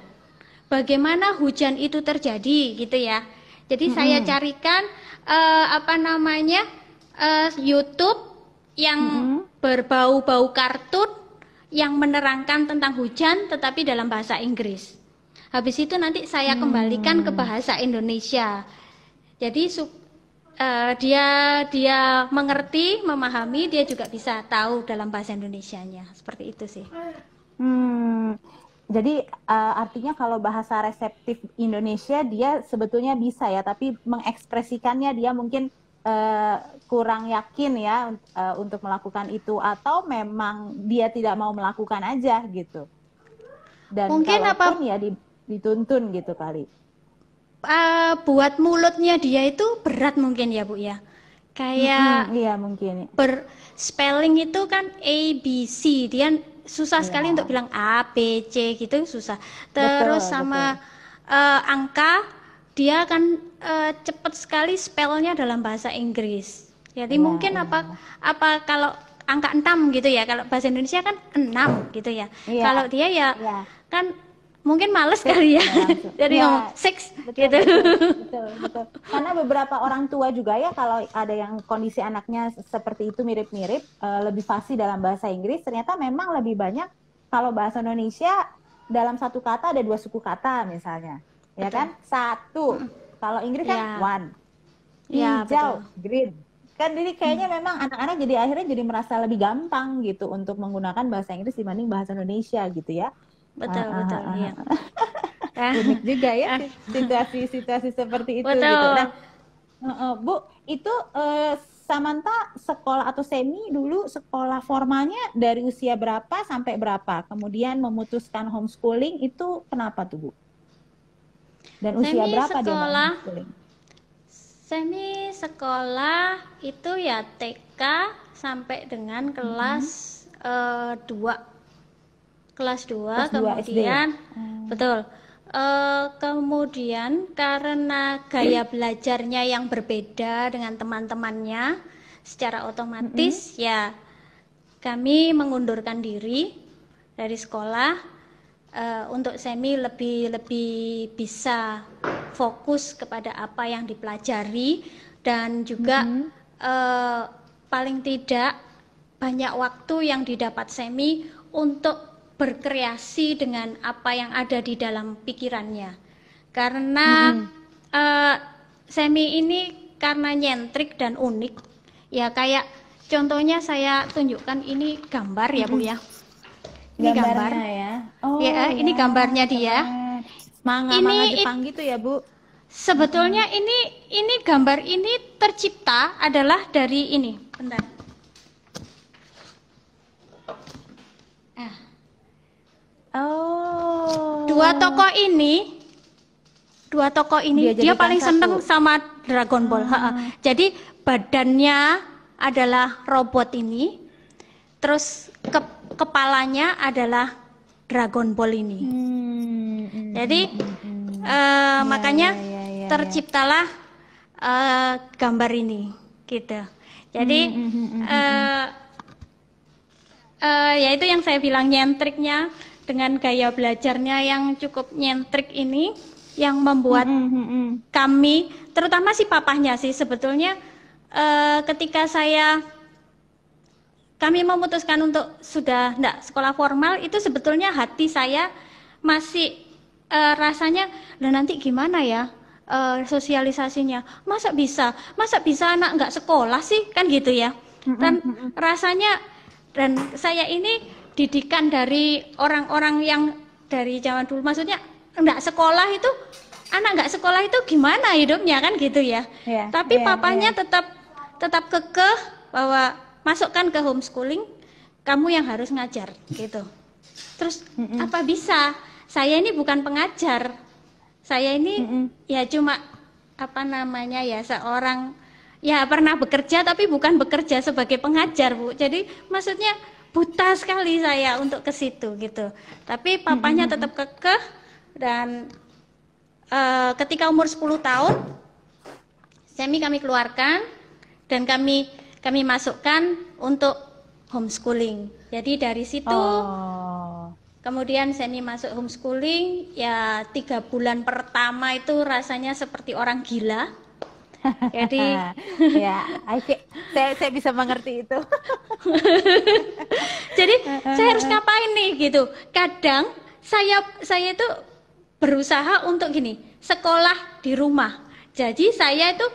Bagaimana hujan itu terjadi gitu ya. Jadi saya carikan YouTube yang berbau-bau kartun yang menerangkan tentang hujan tetapi dalam bahasa Inggris. Habis itu nanti saya kembalikan ke bahasa Indonesia. Jadi dia mengerti, memahami, dia juga bisa tahu dalam bahasa Indonesianya. Seperti itu sih. Jadi artinya kalau bahasa reseptif Indonesia dia sebetulnya bisa ya, tapi mengekspresikannya dia mungkin kurang yakin ya untuk melakukan itu, atau memang dia tidak mau melakukan aja gitu. Dan mungkin kalaupun ya dituntun gitu kali. Buat mulutnya dia itu berat mungkin ya, Bu ya. Kayak iya mungkin. Spelling itu kan A B C, dia susah sekali untuk bilang A B C gitu, susah. Terus sama angka dia kan cepat sekali spellnya dalam bahasa Inggris. Jadi mungkin apa kalau angka 6 gitu ya, kalau bahasa Indonesia kan 6 gitu ya. Kalau dia ya kan mungkin males kali ya. Jadi ngomong 6 gitu. Betul. Karena beberapa orang tua juga ya, kalau ada yang kondisi anaknya seperti itu mirip-mirip, lebih fasih dalam bahasa Inggris, ternyata memang lebih banyak kalau bahasa Indonesia dalam satu kata ada 2 suku kata misalnya. Ya kan? 1. Kalau Inggris kan 1. Hijau, green. Kan jadi kayaknya memang anak-anak jadi akhirnya jadi merasa lebih gampang gitu untuk menggunakan bahasa Inggris dibanding bahasa Indonesia gitu ya. Betul. Iya. Unik juga ya situasi seperti itu. Betul. Gitu. Nah, Bu, itu Samantha sekolah atau semi dulu sekolah formalnya dari usia berapa sampai berapa? Kemudian memutuskan homeschooling itu kenapa tuh, Bu? Dan usia berapa dia homeschooling? Semi sekolah itu ya TK sampai dengan kelas 2. Kelas 2 kemudian betul. Kemudian karena gaya belajarnya yang berbeda dengan teman-temannya, secara otomatis ya kami mengundurkan diri dari sekolah untuk semi lebih bisa fokus kepada apa yang dipelajari, dan juga paling tidak banyak waktu yang didapat semi untuk berkreasi dengan apa yang ada di dalam pikirannya. Karena semi ini karena nyentrik dan unik ya, kayak contohnya saya tunjukkan ini gambar ya, Bu ya. Ini gambar ya. Ini gambarnya dia. Manga Jepang gitu ya, Bu. Sebetulnya ini gambar ini tercipta adalah dari ini. Bentar. Dua tokoh ini dia paling seneng sama Dragon Ball. Jadi badannya adalah robot ini, terus kepalanya adalah Dragon Ball ini. Jadi makanya terciptalah gambar ini gitu. Jadi ya itu yang saya bilang, nyentriknya dengan gaya belajarnya yang cukup nyentrik ini yang membuat kami, terutama si papahnya sih sebetulnya, ketika saya kami memutuskan untuk sudah enggak sekolah formal, itu sebetulnya hati saya masih rasanya, lah nanti gimana ya sosialisasinya, masa bisa anak nggak sekolah sih, kan gitu ya. Dan rasanya, dan saya ini didikan dari orang-orang yang dari zaman dulu, maksudnya nggak sekolah itu, anak nggak sekolah itu gimana hidupnya, kan gitu ya. Tapi papanya tetap kekeh bahwa masukkan ke homeschooling, kamu yang harus ngajar gitu. Terus apa bisa, saya ini bukan pengajar, saya ini ya cuma apa namanya ya, seorang ya pernah bekerja tapi bukan bekerja sebagai pengajar, Bu. Jadi maksudnya buta sekali saya untuk ke situ gitu. Tapi papanya tetap kekeh, dan ketika umur 10 tahun kami keluarkan dan kami masukkan untuk homeschooling. Jadi dari situ kemudian Semi masuk homeschooling, ya 3 bulan pertama itu rasanya seperti orang gila. Jadi ya, saya bisa mengerti itu. Jadi saya harus ngapain nih gitu. Kadang saya itu berusaha untuk gini, sekolah di rumah. Jadi saya itu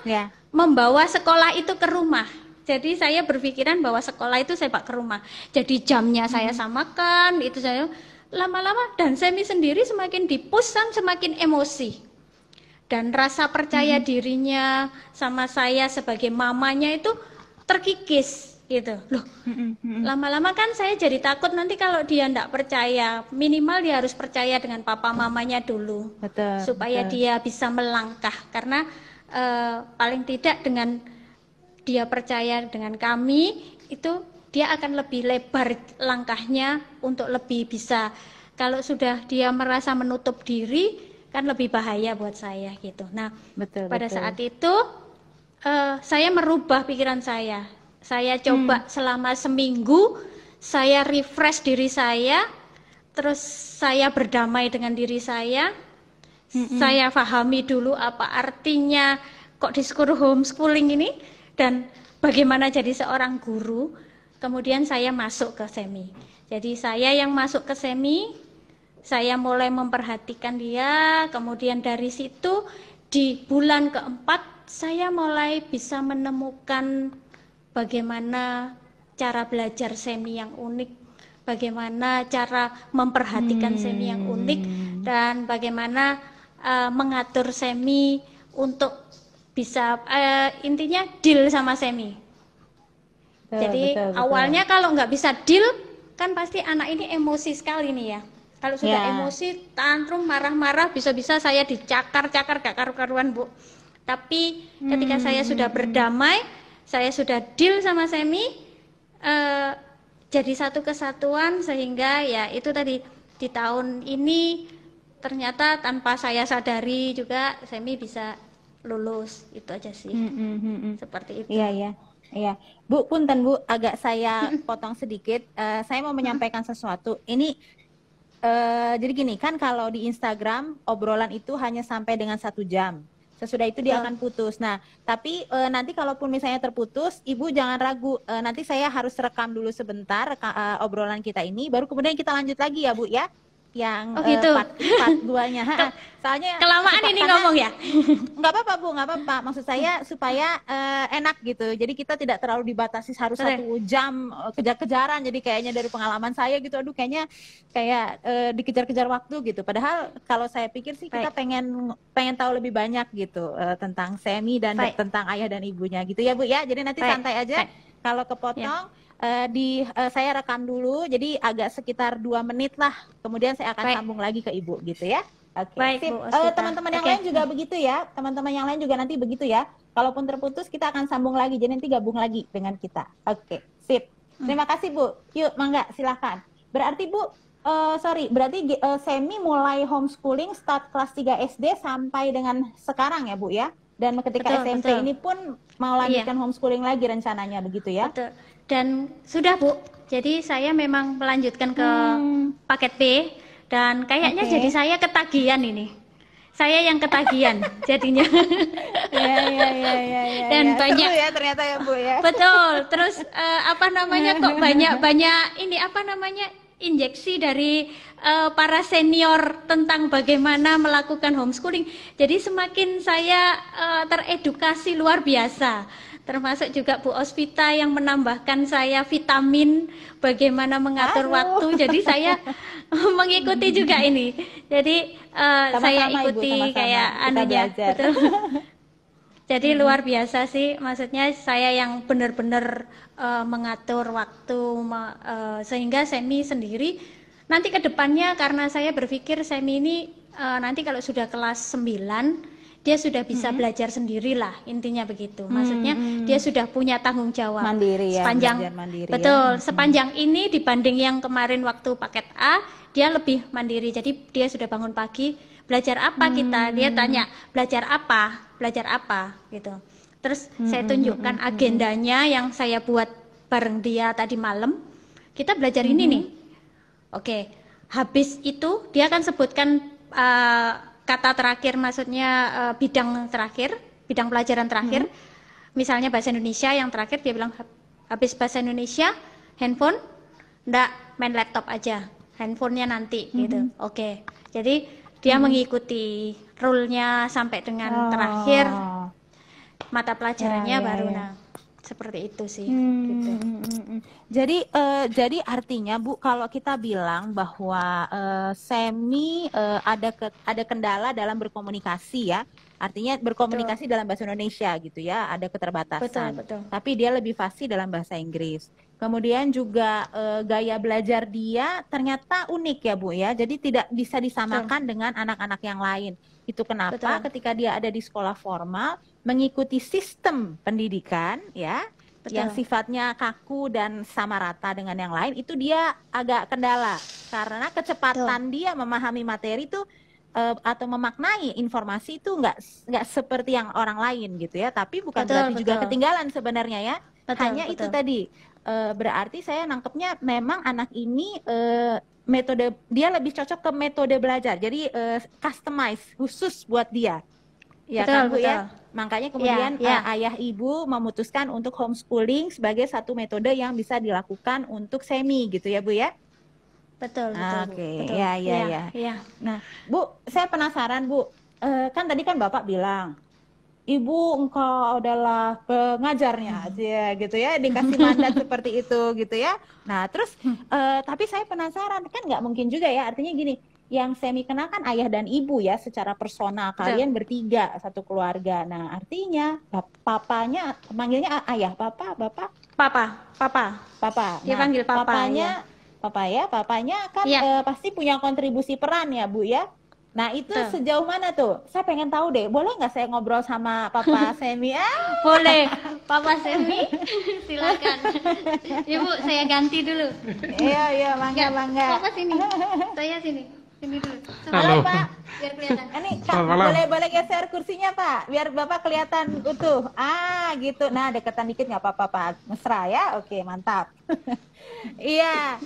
membawa sekolah itu ke rumah. Jadi saya berpikiran bahwa sekolah itu saya bawa ke rumah. Jadi jamnya saya samakan, itu saya lama-lama, dan Semi sendiri semakin dipush dan semakin emosi. Dan rasa percaya dirinya sama saya sebagai mamanya itu terkikis gitu. Loh, lama-lama kan saya jadi takut nanti kalau dia enggak percaya, minimal dia harus percaya dengan papa mamanya dulu. Supaya dia bisa melangkah, karena paling tidak dengan dia percaya dengan kami, itu dia akan lebih lebar langkahnya untuk lebih bisa. Kalau sudah dia merasa menutup diri, kan lebih bahaya buat saya gitu. Nah, pada saat itu saya merubah pikiran saya. Saya coba selama seminggu, saya refresh diri saya, terus saya berdamai dengan diri saya. Saya pahami dulu apa artinya kok disuruh homeschooling ini, dan bagaimana jadi seorang guru. Kemudian saya masuk ke Semi. Jadi saya yang masuk ke Semi, saya mulai memperhatikan dia. Kemudian dari situ di bulan keempat saya mulai bisa menemukan bagaimana cara belajar Semi yang unik, bagaimana cara memperhatikan Semi yang unik, dan bagaimana mengatur Semi untuk bisa intinya deal sama Semi. Jadi awalnya kalau nggak bisa deal, kan pasti anak ini emosi sekali nih ya. Kalau sudah emosi, tantrum, marah-marah, bisa-bisa saya dicakar-cakar gak karu-karuan, Bu. Tapi ketika saya sudah berdamai, saya sudah deal sama Semi, jadi satu kesatuan, sehingga ya itu tadi di tahun ini ternyata tanpa saya sadari juga Semi bisa lulus. Itu aja sih. Seperti itu. Iya, Bu, punten Bu, agak saya potong sedikit. Saya mau menyampaikan sesuatu. Ini jadi gini, kan kalau di Instagram obrolan itu hanya sampai dengan 1 jam. Sesudah itu dia akan putus. Nah, tapi nanti kalaupun misalnya terputus, Ibu jangan ragu. Nanti saya harus rekam dulu sebentar obrolan kita ini, baru kemudian kita lanjut lagi ya, Bu ya. Yang part 2-nya. Soalnya kelamaan ini ngomong ya. Nggak apa-apa, Bu, nggak apa-apa. Maksud saya supaya enak gitu. Jadi kita tidak terlalu dibatasi harus 1 jam kejar-kejaran. Jadi kayaknya dari pengalaman saya gitu, aduh kayaknya kayak dikejar-kejar waktu gitu. Padahal kalau saya pikir sih kita pengen tahu lebih banyak gitu tentang Semi dan tentang ayah dan ibunya gitu ya, Bu ya. Jadi nanti santai aja. Kalau kepotong saya rekam dulu, jadi agak sekitar 2 menit lah. Kemudian saya akan sambung lagi ke Ibu gitu ya. Oke. Teman-teman yang lain juga begitu ya. Teman-teman yang lain juga nanti begitu ya. Kalaupun terputus kita akan sambung lagi. Jadi nanti gabung lagi dengan kita. Oke, sip. Terima kasih, Bu. Yuk, mangga silahkan. Berarti Bu, berarti Semi mulai homeschooling start kelas 3 SD sampai dengan sekarang ya, Bu ya. Dan ketika SMP ini pun mau lanjutkan homeschooling lagi rencananya begitu ya. Betul. Dan sudah, Bu. Jadi saya memang melanjutkan ke paket B, dan kayaknya jadi saya ketagihan ini. Saya yang ketagihan jadinya. iya. Dan Iya. banyak Seru ya ternyata ya Bu ya. betul. Terus apa namanya kok banyak ini apa namanya injeksi dari para senior tentang bagaimana melakukan homeschooling. Jadi semakin saya teredukasi luar biasa. Termasuk juga Bu Ospita yang menambahkan saya vitamin bagaimana mengatur waktu. Jadi saya mengikuti juga ini. Jadi saya Sama-sama, Ibu, ikuti sama-sama. kayak Kita anunya, belajar. betul. Jadi luar biasa sih, maksudnya saya yang benar-benar mengatur waktu sehingga Semi sendiri nanti ke depannya, karena saya berpikir Semi ini nanti kalau sudah kelas 9 dia sudah bisa belajar sendiri lah, intinya begitu. Maksudnya dia sudah punya tanggung jawab Mandiri ya, sepanjang belajar mandiri ya. betul sepanjang ini dibanding yang kemarin waktu paket A dia lebih mandiri. Jadi dia sudah bangun pagi, belajar apa kita, dia tanya belajar apa gitu. Terus saya tunjukkan agendanya yang saya buat bareng dia tadi malam, kita belajar ini nih. Oke, habis itu dia akan sebutkan kata terakhir, maksudnya bidang terakhir, bidang pelajaran terakhir. Misalnya bahasa Indonesia yang terakhir dia bilang habis bahasa Indonesia handphone enggak, main laptop aja, handphonenya nanti gitu. Oke, jadi dia mengikuti rule-nya sampai dengan terakhir mata pelajarannya baru. Nah, seperti itu sih gitu. Jadi artinya Bu, kalau kita bilang bahwa Semi ada kendala dalam berkomunikasi ya, artinya berkomunikasi dalam bahasa Indonesia gitu ya, ada keterbatasan. Betul. Tapi dia lebih fasih dalam bahasa Inggris. Kemudian juga gaya belajar dia ternyata unik ya Bu ya, jadi tidak bisa disamakan dengan anak-anak yang lain. Itu kenapa ketika dia ada di sekolah formal mengikuti sistem pendidikan ya, yang sifatnya kaku dan sama rata dengan yang lain, itu dia agak kendala karena kecepatan dia memahami materi itu atau memaknai informasi itu nggak seperti yang orang lain gitu ya. Tapi bukan berarti juga ketinggalan sebenarnya ya. Hanya itu tadi berarti saya nangkepnya memang anak ini metode dia lebih cocok ke metode belajar. Jadi customize khusus buat dia. Ya kan Bu ya. Makanya kemudian ayah ibu memutuskan untuk homeschooling sebagai satu metode yang bisa dilakukan untuk Semi gitu ya Bu ya. Betul. Oke, ya. Nah, Bu, saya penasaran Bu. Kan tadi kan Bapak bilang, Ibu engkau adalah pengajarnya aja gitu ya, dikasih mandat seperti itu gitu ya. Nah, terus tapi saya penasaran, kan nggak mungkin juga ya, artinya gini, yang Semi kenal kan ayah dan ibu ya, secara personal kalian bertiga satu keluarga. Nah, artinya papanya manggilnya ayah, bapak. Dia Nah, panggil papa. papanya kan pasti punya kontribusi peran ya Bu ya. Nah itu sejauh mana tuh? Saya pengen tahu deh. Boleh nggak saya ngobrol sama Papa Semi? Boleh, Papa Semi. Silakan. Ibu, saya ganti dulu. Iya, bangga. Papa sini. Saya sini. Sini dulu. Halo Pak. Biar kelihatan. Ini Pak, boleh geser kursinya Pak, biar Bapak kelihatan utuh. Gitu. Nah deketan dikit nggak apa-apa Pak. Mesra ya? Oke, mantap. Iya.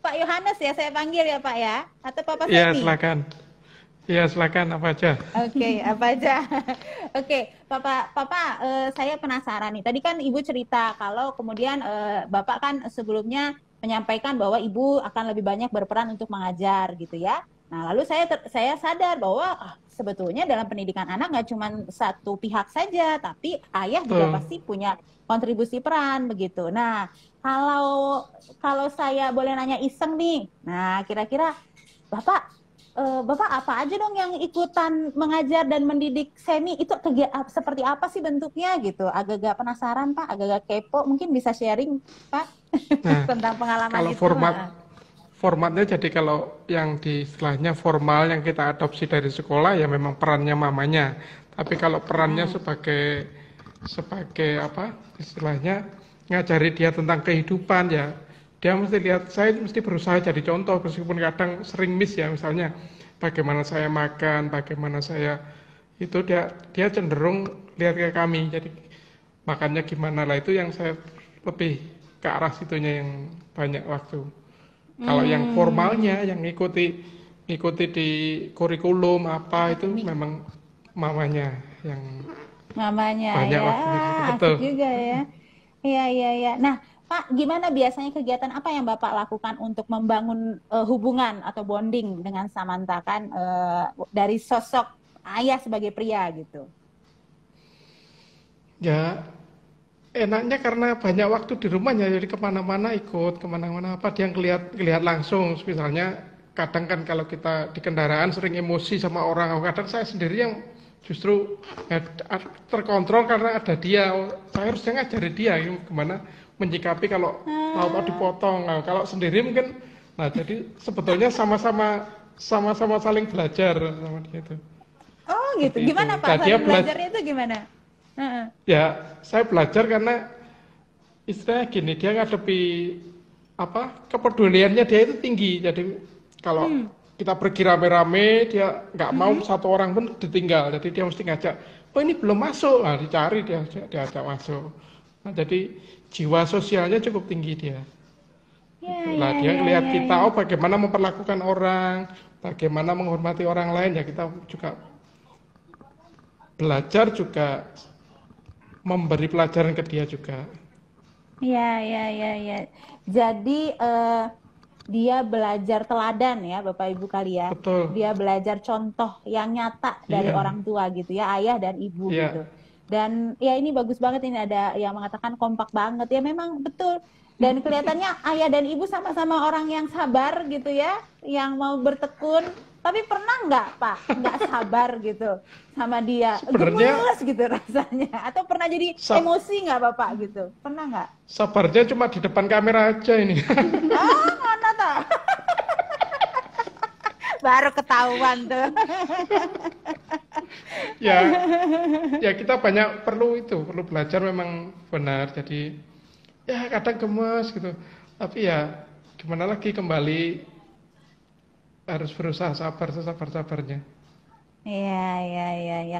Pak Yohanes ya saya panggil ya Pak ya, atau Papa Semi? Iya silakan apa aja. Oke, apa aja. Oke, Papa, saya penasaran nih. Tadi kan Ibu cerita kalau kemudian Bapak kan sebelumnya menyampaikan bahwa Ibu akan lebih banyak berperan untuk mengajar gitu ya. Nah lalu saya sadar bahwa sebetulnya dalam pendidikan anak nggak cuma satu pihak saja, tapi ayah juga pasti punya kontribusi peran begitu. Nah kalau saya boleh nanya iseng nih, nah kira-kira Bapak apa aja dong yang ikutan mengajar dan mendidik Semi itu seperti apa sih bentuknya gitu? Agak-agak penasaran Pak, agak-agak kepo, mungkin bisa sharing Pak tentang pengalaman kalau itu. Formatnya jadi kalau yang di istilahnya formal yang kita adopsi dari sekolah ya memang perannya mamanya. Tapi kalau perannya sebagai apa istilahnya ngajari dia tentang kehidupan ya, dia mesti lihat, saya mesti berusaha jadi contoh meskipun kadang sering miss ya, misalnya bagaimana saya makan, bagaimana saya itu dia cenderung lihat ke kami, jadi makannya gimana lah, itu yang saya lebih ke arah situnya yang banyak waktu. Kalau yang formalnya yang ngikuti di kurikulum apa itu memang mamanya. yang mamanya banyak ya, waktunya gitu. asik Betul. juga ya. Iya, iya, iya. Nah, Pak, gimana biasanya kegiatan apa yang Bapak lakukan untuk membangun hubungan atau bonding dengan Samantha kan dari sosok ayah sebagai pria gitu? Ya enaknya karena banyak waktu di rumahnya, jadi kemana-mana ikut, kemana-mana apa dia ngelihat langsung. Misalnya kadang kan kalau kita di kendaraan sering emosi sama orang, kadang saya sendiri yang justru ya, terkontrol karena ada dia. Saya harusnya ngajari dia gimana menyikapi kalau tahu-tahu dipotong. Nah, kalau sendiri mungkin, nah jadi sebetulnya sama-sama saling belajar sama dia itu. Oh gitu. Seperti Gimana itu. Pak? Nah, dia Saling belajarnya itu gimana? Heeh. Ya, saya belajar karena istilahnya gini, dia ngadepi kepeduliannya dia itu tinggi. Jadi kalau kita pergi rame-rame, dia nggak mau satu orang pun ditinggal. Jadi dia mesti ngajak, oh ini belum masuk, nah dicari dia ajak masuk. Nah, jadi jiwa sosialnya cukup tinggi dia. Ya, Nah, ya, dia ya, ngelihat ya, kita, ya. oh bagaimana memperlakukan orang, bagaimana menghormati orang lain, ya kita juga belajar juga memberi pelajaran ke dia juga. Ya, ya, ya, ya. Jadi dia belajar teladan ya, Bapak Ibu kali ya. Betul. Dia belajar contoh yang nyata dari Iya. orang tua gitu ya, ayah dan ibu Iya. gitu. Dan ya ini bagus banget, ini ada yang mengatakan kompak banget ya, memang betul. Dan kelihatannya ayah dan ibu sama-sama orang yang sabar gitu ya, yang mau bertekun. Tapi pernah nggak Pak, nggak sabar gitu sama dia, Sebenarnya gemes gitu rasanya, atau pernah jadi emosi nggak Bapak gitu, pernah nggak? sabarnya cuma di depan kamera aja ini. Ah, mana tak? Baru ketahuan tuh. Ya kita banyak perlu belajar memang benar. Jadi ya kadang gemes gitu. Tapi ya gimana lagi, kembali harus berusaha sabar-sabarnya. Iya, iya, iya, iya.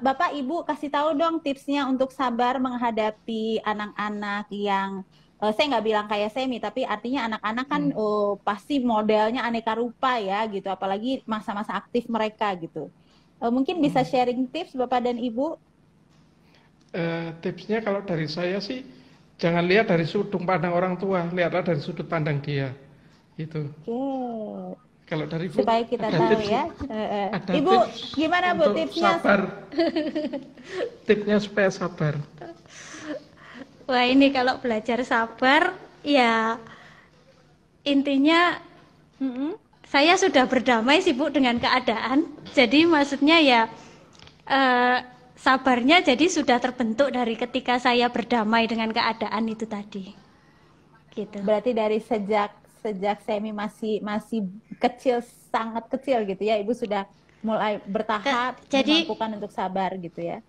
Bapak, Ibu kasih tahu dong tipsnya untuk sabar menghadapi anak-anak yang saya nggak bilang kayak Semi, tapi artinya anak-anak kan pasti modelnya aneka rupa ya gitu, apalagi masa-masa aktif mereka gitu. Mungkin bisa sharing tips Bapak dan Ibu? Tipsnya kalau dari saya sih, jangan lihat dari sudut pandang orang tua, lihatlah dari sudut pandang dia. Itu. Oke. Kalau dari Ibu, Supaya kita ada tahu tips, ya. ada Ibu, tips gimana Bu untuk tipsnya? sabar. Tipsnya supaya sabar. Wah, ini kalau belajar sabar, ya intinya saya sudah berdamai sih Bu dengan keadaan. Jadi maksudnya ya sabarnya jadi sudah terbentuk dari ketika saya berdamai dengan keadaan itu tadi. Gitu. Berarti dari sejak Semi masih kecil, sangat kecil gitu ya, Ibu sudah mulai bertahap jadi memampukan untuk sabar gitu ya.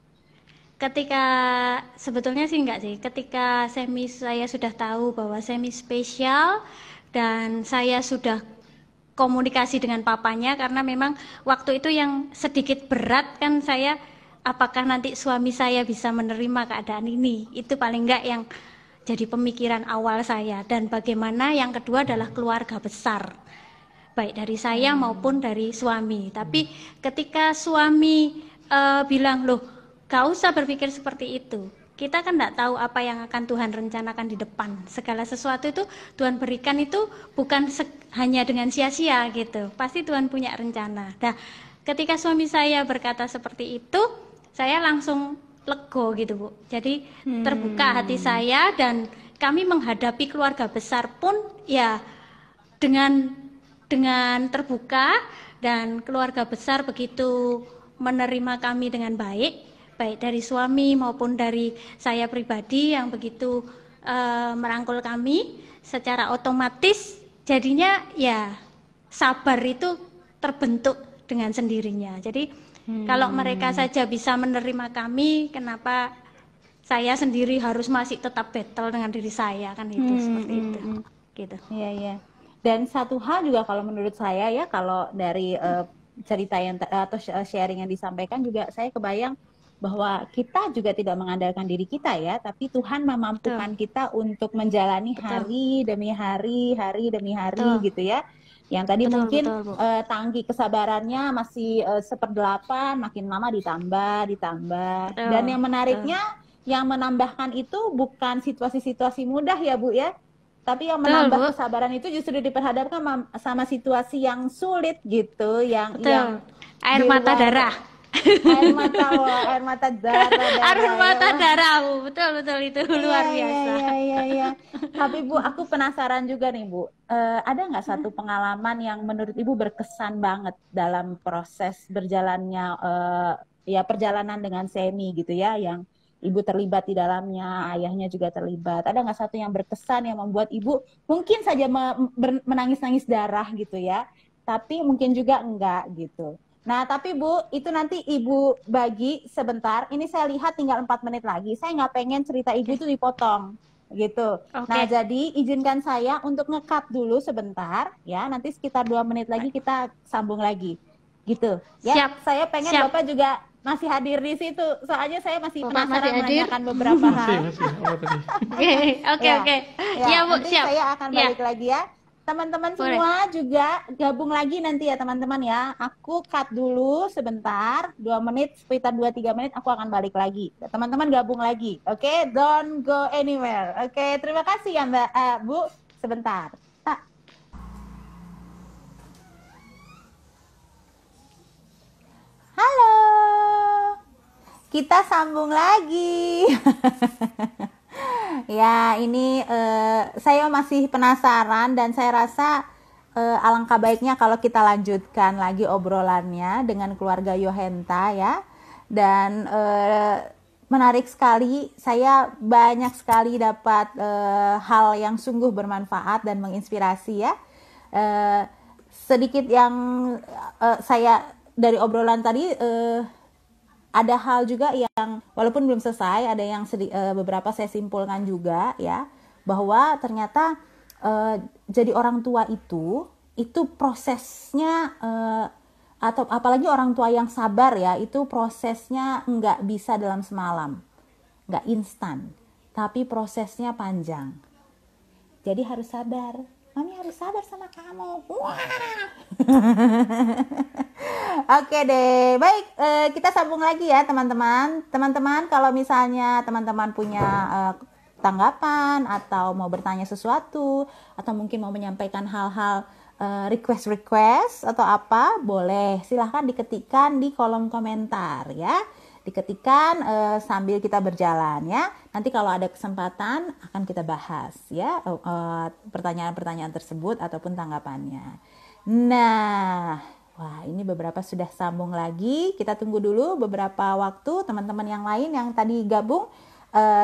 Ketika sebetulnya sih enggak sih, ketika saya sudah tahu bahwa Semi spesial dan saya sudah komunikasi dengan papanya, karena memang waktu itu yang sedikit berat kan saya, apakah nanti suami saya bisa menerima keadaan ini, itu paling enggak yang jadi pemikiran awal saya. Dan bagaimana yang kedua adalah keluarga besar, baik dari saya maupun dari suami. Tapi ketika suami bilang, loh gak usah berpikir seperti itu, kita kan tidak tahu apa yang akan Tuhan rencanakan di depan. Segala sesuatu itu Tuhan berikan itu bukan hanya dengan sia-sia gitu, pasti Tuhan punya rencana. Nah, ketika suami saya berkata seperti itu, saya langsung lego gitu Bu. Jadi terbuka hati saya, dan kami menghadapi keluarga besar pun ya dengan terbuka, dan keluarga besar begitu menerima kami dengan baik dari suami maupun dari saya pribadi yang begitu merangkul kami, secara otomatis jadinya ya sabar itu terbentuk dengan sendirinya. Jadi kalau mereka saja bisa menerima kami, kenapa saya sendiri harus masih tetap battle dengan diri saya, kan itu seperti itu. Gitu. Iya, iya. Dan satu hal juga kalau menurut saya ya, kalau dari cerita yang atau sharing yang disampaikan juga saya kebayang bahwa kita juga tidak mengandalkan diri kita ya, tapi Tuhan memampukan kita untuk menjalani hari demi hari, hari demi hari gitu ya. Yang tadi Betul, mungkin betul, Bu. tangki kesabarannya masih 1/8, makin lama ditambah. Betul, Dan yang betul. menariknya, yang menambahkan itu bukan situasi-situasi mudah ya Bu ya, tapi yang Betul, menambah Bu. kesabaran itu justru diperhadapkan sama situasi yang sulit gitu, yang Betul. Air di mata luar darah. air mata darah Air mata ya. darah, Bu. Betul, betul, itu luar biasa. Iya. Tapi Bu, aku penasaran juga nih Bu. Ada nggak satu pengalaman yang menurut Ibu berkesan banget dalam proses berjalannya ya perjalanan dengan Semi gitu ya, yang Ibu terlibat di dalamnya, ayahnya juga terlibat. Ada nggak satu yang berkesan yang membuat Ibu mungkin saja menangis-nangis darah gitu ya, tapi mungkin juga enggak gitu. Nah, tapi Bu, itu nanti Ibu bagi sebentar. Ini saya lihat tinggal 4 menit lagi. Saya nggak pengen cerita Ibu itu dipotong, gitu. Nah, Oke. jadi izinkan saya untuk nge-cut dulu sebentar, ya. Nanti sekitar 2 menit lagi kita sambung lagi, gitu. Ya, Siap. saya pengen Siap. Bapak juga masih hadir di situ. Soalnya saya masih Bapak masih penasaran hadir? menanyakan beberapa hal. Masih, apa tadi? Oke, Ya, oke. ya, Ya, Bu, nanti siap. saya akan Ya, balik lagi ya. Teman-teman boleh. semua juga gabung lagi nanti ya teman-teman ya. Aku cut dulu sebentar, 2 menit, sekitar 2-3 menit aku akan balik lagi. Teman-teman gabung lagi, oke? Don't go anywhere, oke? Terima kasih ya Mbak, Bu, sebentar. Halo, kita sambung lagi. Ya, ini saya masih penasaran dan saya rasa alangkah baiknya kalau kita lanjutkan lagi obrolannya dengan keluarga Yohenta ya. Dan menarik sekali, saya banyak sekali dapat hal yang sungguh bermanfaat dan menginspirasi ya. Sedikit yang saya dari obrolan tadi ada hal juga yang walaupun belum selesai, ada yang beberapa saya simpulkan juga ya, bahwa ternyata jadi orang tua itu prosesnya atau apalagi orang tua yang sabar ya, itu prosesnya nggak bisa dalam semalam, nggak instan, tapi prosesnya panjang. Jadi harus sabar. Mami harus sabar sama kamu. Wah. Oke deh, baik, kita sambung lagi ya teman-teman. Teman-teman, kalau misalnya teman-teman punya tanggapan atau mau bertanya sesuatu atau mungkin mau menyampaikan hal-hal request atau apa, boleh silahkan diketikkan di kolom komentar ya. Diketikkan sambil kita berjalan ya. Nanti kalau ada kesempatan akan kita bahas ya pertanyaan-pertanyaan tersebut ataupun tanggapannya. Nah, wah ini beberapa sudah sambung lagi. Kita tunggu dulu beberapa waktu teman-teman yang lain yang tadi gabung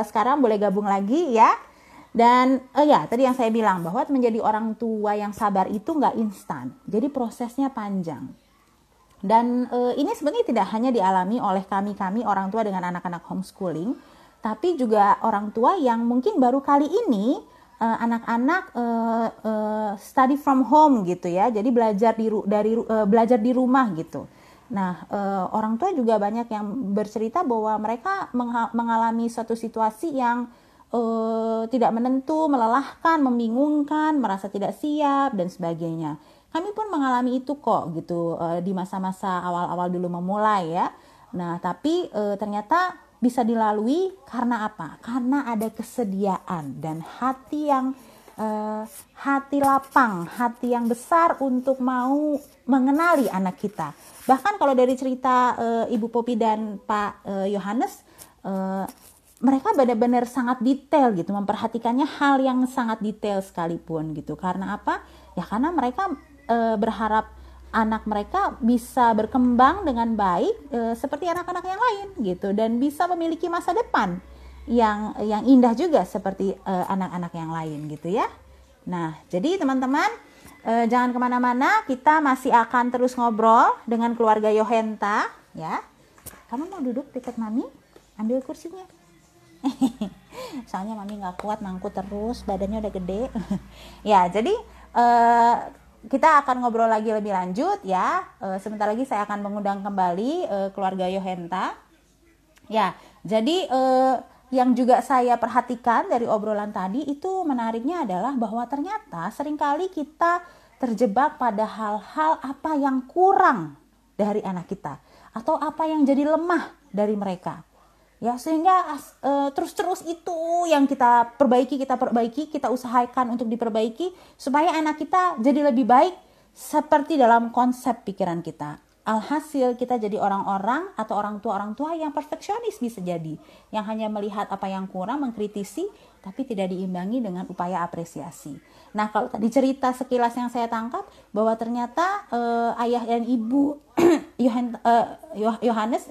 sekarang boleh gabung lagi ya. Dan ya tadi yang saya bilang bahwa menjadi orang tua yang sabar itu nggak instan. Jadi prosesnya panjang. Dan ini sebenarnya tidak hanya dialami oleh kami orang tua dengan anak-anak homeschooling, tapi juga orang tua yang mungkin baru kali ini anak-anak study from home gitu ya, jadi belajar di rumah gitu. Nah, orang tua juga banyak yang bercerita bahwa mereka mengalami suatu situasi yang tidak menentu, melelahkan, membingungkan, merasa tidak siap dan sebagainya. Kami pun mengalami itu kok gitu di masa-masa awal-awal dulu memulai ya. Nah, tapi ternyata bisa dilalui karena apa? Karena ada kesediaan dan hati yang hati lapang, hati yang besar untuk mau mengenali anak kita. Bahkan kalau dari cerita Ibu Popi dan Pak Yohanes, mereka benar-benar sangat detail gitu, memperhatikannya hal yang sangat detail sekalipun gitu. Karena apa? Ya karena mereka berharap anak mereka bisa berkembang dengan baik seperti anak-anak yang lain gitu, dan bisa memiliki masa depan yang indah juga seperti anak-anak yang lain gitu ya. Nah, jadi teman-teman jangan kemana-mana, kita masih akan terus ngobrol dengan keluarga Yohenta ya. Kamu mau duduk dekat Mami? Ambil kursinya. Soalnya Mami nggak kuat mangkut terus, badannya udah gede. Ya, jadi kita akan ngobrol lagi lebih lanjut ya. Sebentar lagi saya akan mengundang kembali keluarga Yohenta. Ya, jadi yang juga saya perhatikan dari obrolan tadi itu menariknya adalah bahwa ternyata seringkali kita terjebak pada hal-hal apa yang kurang dari anak kita atau apa yang jadi lemah dari mereka. Ya, sehingga terus-terus itu yang kita perbaiki, kita usahakan untuk diperbaiki supaya anak kita jadi lebih baik seperti dalam konsep pikiran kita. Alhasil kita jadi orang-orang atau orang tua yang perfeksionis bisa jadi, yang hanya melihat apa yang kurang, mengkritisi, tapi tidak diimbangi dengan upaya apresiasi. Nah, kalau tadi cerita sekilas yang saya tangkap bahwa ternyata ayah dan ibu Yohanes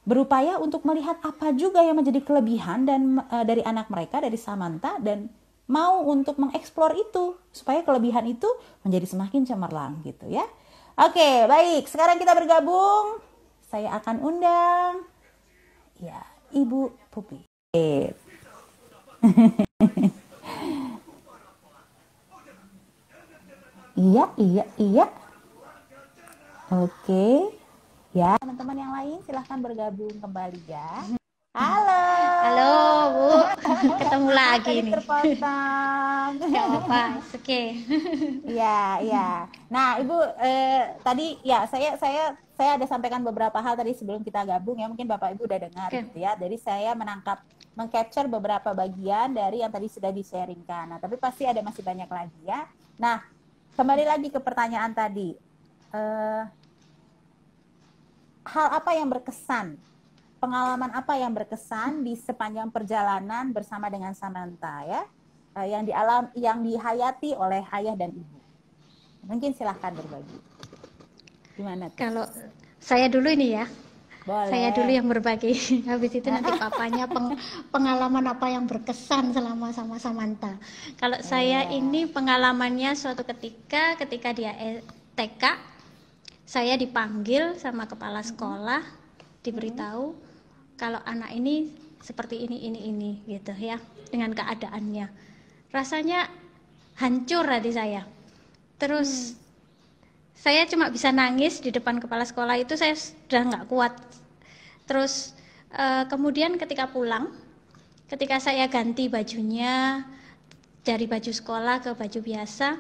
berupaya untuk melihat apa juga yang menjadi kelebihan dan dari anak mereka, dari Samantha, dan mau untuk mengeksplor itu supaya kelebihan itu menjadi semakin cemerlang gitu ya. Oke, baik. Sekarang kita bergabung. Saya akan undang ya Ibu Pupi. Iya. Oke. Ya, teman-teman yang lain silahkan bergabung kembali ya. Halo Bu, ketemu lagi nih. Terpotong. Gak apa-apa, oke. Iya. Nah, Ibu tadi ya saya ada sampaikan beberapa hal tadi sebelum kita gabung ya, mungkin Bapak Ibu udah dengar gitu ya. Jadi saya mengcapture beberapa bagian dari yang tadi sudah di-sharingkan. Nah, tapi pasti ada masih banyak lagi ya. Nah, kembali lagi ke pertanyaan tadi. Hal apa yang berkesan, pengalaman apa yang berkesan di sepanjang perjalanan bersama dengan Samantha ya, yang dihayati oleh ayah dan ibu. Mungkin silahkan berbagi. Gimana tuh? Kalau saya dulu ini ya, Boleh. saya dulu yang berbagi. Habis itu nanti papanya pengalaman apa yang berkesan selama sama Samantha. Kalau saya ini pengalamannya suatu ketika dia TK. Saya dipanggil sama kepala sekolah, diberitahu kalau anak ini seperti ini gitu ya, dengan keadaannya. Rasanya hancur hati saya. Terus saya cuma bisa nangis di depan kepala sekolah itu, saya sudah nggak kuat. Terus kemudian ketika pulang, ketika saya ganti bajunya dari baju sekolah ke baju biasa,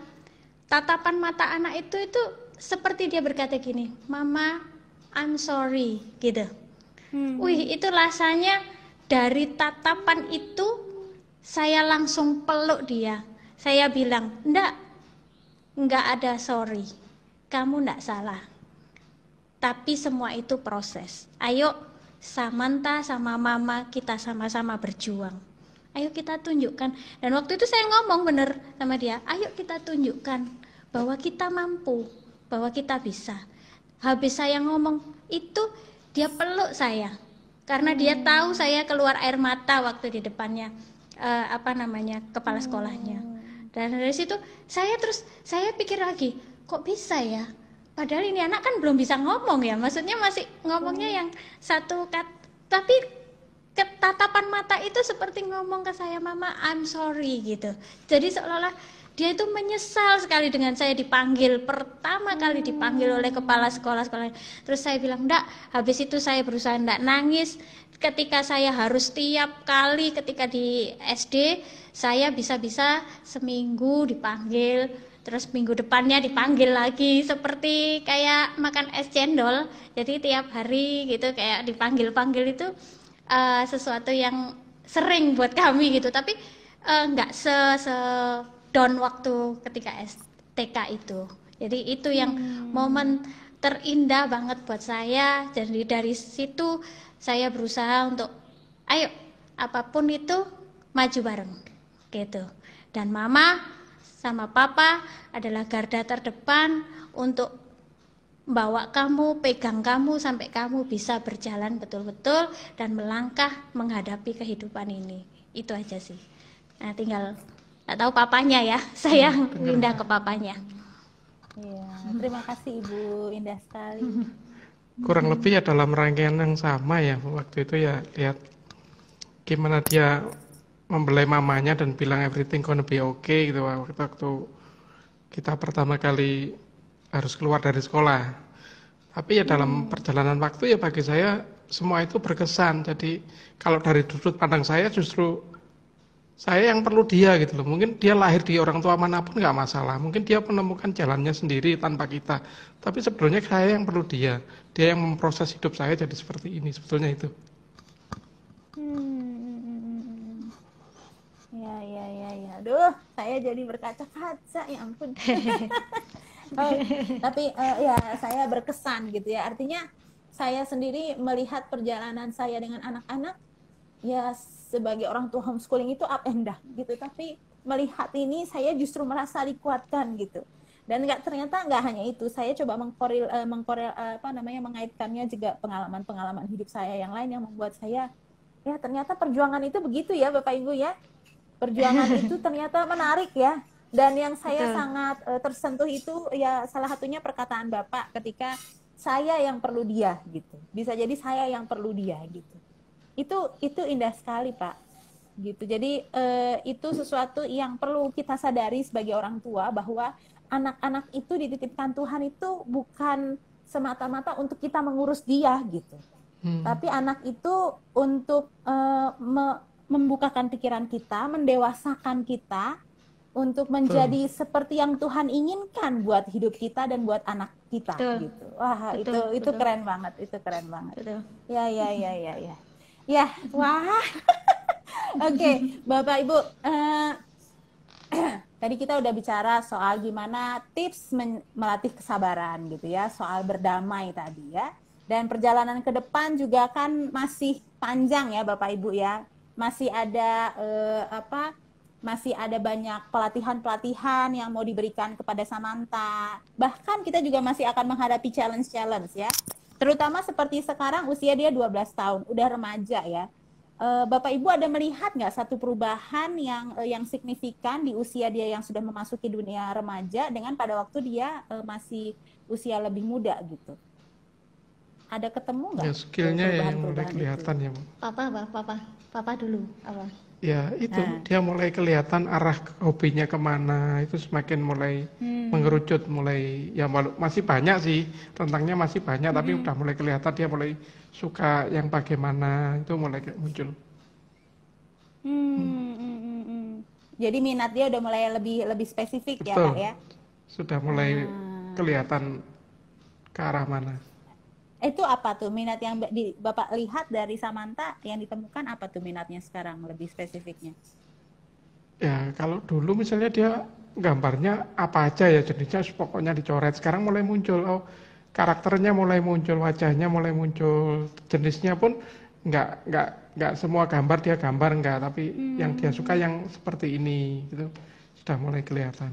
tatapan mata anak itu seperti dia berkata gini, "Mama, I'm sorry," gitu. Wih, itu rasanya dari tatapan itu saya langsung peluk dia. Saya bilang, enggak ada sorry. Kamu enggak salah. Tapi semua itu proses. Ayo Samantha sama Mama kita sama-sama berjuang. Ayo kita tunjukkan. Dan waktu itu saya ngomong bener sama dia, ayo kita tunjukkan bahwa kita mampu, bahwa kita bisa. Habis saya ngomong itu, dia peluk saya karena dia tahu saya keluar air mata waktu di depannya kepala sekolahnya. Dan dari situ saya pikir lagi, kok bisa ya, padahal ini anak kan belum bisa ngomong ya, maksudnya masih ngomongnya yang satu kata, tapi tatapan mata itu seperti ngomong ke saya, "Mama, I'm sorry," gitu. Jadi seolah-olah dia itu menyesal sekali dengan saya dipanggil, pertama kali dipanggil oleh kepala sekolah. Terus saya bilang, enggak, habis itu saya berusaha enggak nangis. Ketika saya harus tiap kali ketika di SD, saya bisa-bisa seminggu dipanggil, terus minggu depannya dipanggil lagi, seperti kayak makan es cendol. Jadi tiap hari gitu kayak dipanggil-panggil itu sesuatu yang sering buat kami gitu, tapi enggak down waktu ketika TK itu. Jadi itu yang momen terindah banget buat saya. Jadi dari situ saya berusaha untuk ayo apapun itu maju bareng gitu. Dan Mama sama Papa adalah garda terdepan untuk bawa kamu, pegang kamu sampai kamu bisa berjalan betul-betul dan melangkah menghadapi kehidupan ini. Itu aja sih. Nah, tinggal nggak tahu papanya ya, saya pindah ke papanya. Iya, terima kasih Ibu, indah sekali. Kurang lebih ya dalam rangkaian yang sama ya, waktu itu ya lihat gimana dia membelai mamanya dan bilang everything gonna be okay gitu waktu kita pertama kali harus keluar dari sekolah. Tapi ya dalam perjalanan waktu ya bagi saya semua itu berkesan. Jadi kalau dari sudut pandang saya justru saya yang perlu dia gitu loh. Mungkin dia lahir di orang tua manapun nggak masalah. Mungkin dia menemukan jalannya sendiri tanpa kita. Tapi sebetulnya saya yang perlu dia. Dia yang memproses hidup saya jadi seperti ini. Sebetulnya itu. Ya. Aduh, saya jadi berkaca-kaca, ya ampun. Oh, tapi ya saya berkesan gitu ya. Artinya saya sendiri melihat perjalanan saya dengan anak-anak, ya sebagai orang tua homeschooling itu up and down gitu. Tapi melihat ini saya justru merasa dikuatkan gitu. Dan ternyata nggak hanya itu, saya coba mengaitkannya juga pengalaman-pengalaman hidup saya yang lain yang membuat saya, ya ternyata perjuangan itu begitu ya Bapak Ibu ya. Perjuangan itu ternyata menarik ya. Dan yang saya sangat tersentuh itu ya salah satunya perkataan Bapak ketika saya yang perlu dia gitu. Bisa jadi saya yang perlu dia gitu. Itu indah sekali Pak. Gitu. Jadi itu sesuatu yang perlu kita sadari sebagai orang tua bahwa anak-anak itu dititipkan Tuhan itu bukan semata-mata untuk kita mengurus dia gitu. Tapi anak itu untuk membukakan pikiran kita, mendewasakan kita untuk menjadi seperti yang Tuhan inginkan buat hidup kita dan buat anak kita gitu. Wah, itu keren banget, itu keren banget. Betul. Ya. Ya, wah. Oke, Bapak Ibu, tadi kita udah bicara soal gimana tips melatih kesabaran gitu ya, soal berdamai tadi ya. Dan perjalanan ke depan juga kan masih panjang ya Bapak Ibu ya. Masih ada masih ada banyak pelatihan-pelatihan yang mau diberikan kepada Samantha. Bahkan kita juga masih akan menghadapi challenge-challenge ya. Terutama seperti sekarang usia dia 12 tahun, udah remaja ya. Bapak Ibu ada melihat nggak satu perubahan yang signifikan di usia dia yang sudah memasuki dunia remaja dengan pada waktu dia masih usia lebih muda gitu? Ada ketemu nggak? Ya skillnya yang mulai kelihatan ya. Papa dulu. Apa? Ya itu dia mulai kelihatan arah hobinya kemana, itu semakin mulai mengerucut, mulai ya masih banyak sih tentangnya masih banyak, tapi udah mulai kelihatan dia mulai suka yang bagaimana, itu mulai muncul. Jadi minat dia udah mulai lebih spesifik. Betul. Ya Pak ya. Sudah mulai kelihatan ke arah mana. Itu apa tuh minat yang Bapak lihat dari Samantha yang ditemukan, apa tuh minatnya sekarang lebih spesifiknya? Ya kalau dulu misalnya dia gambarnya apa aja ya jenisnya pokoknya dicoret, sekarang mulai muncul karakternya mulai muncul, wajahnya mulai muncul, jenisnya pun nggak semua gambar dia gambar enggak, tapi yang dia suka yang seperti ini gitu sudah mulai kelihatan.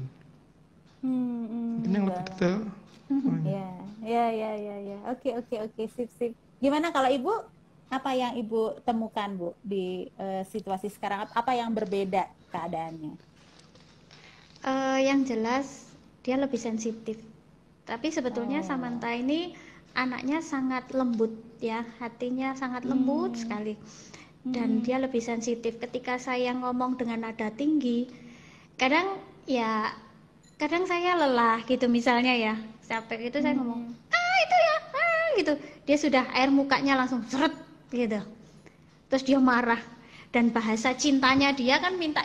Ini yang lebih detail. Ya. Oke. Sip. Gimana kalau Ibu? Apa yang Ibu temukan Bu di situasi sekarang? Apa yang berbeda keadaannya? Yang jelas dia lebih sensitif. Tapi sebetulnya Samantha ini anaknya sangat lembut ya, hatinya sangat lembut sekali. Dan dia lebih sensitif. Ketika saya ngomong dengan nada tinggi, kadang saya lelah gitu misalnya ya, capek gitu saya ngomong itu ya gitu, dia sudah air mukanya langsung seret gitu, terus dia marah, dan bahasa cintanya dia kan minta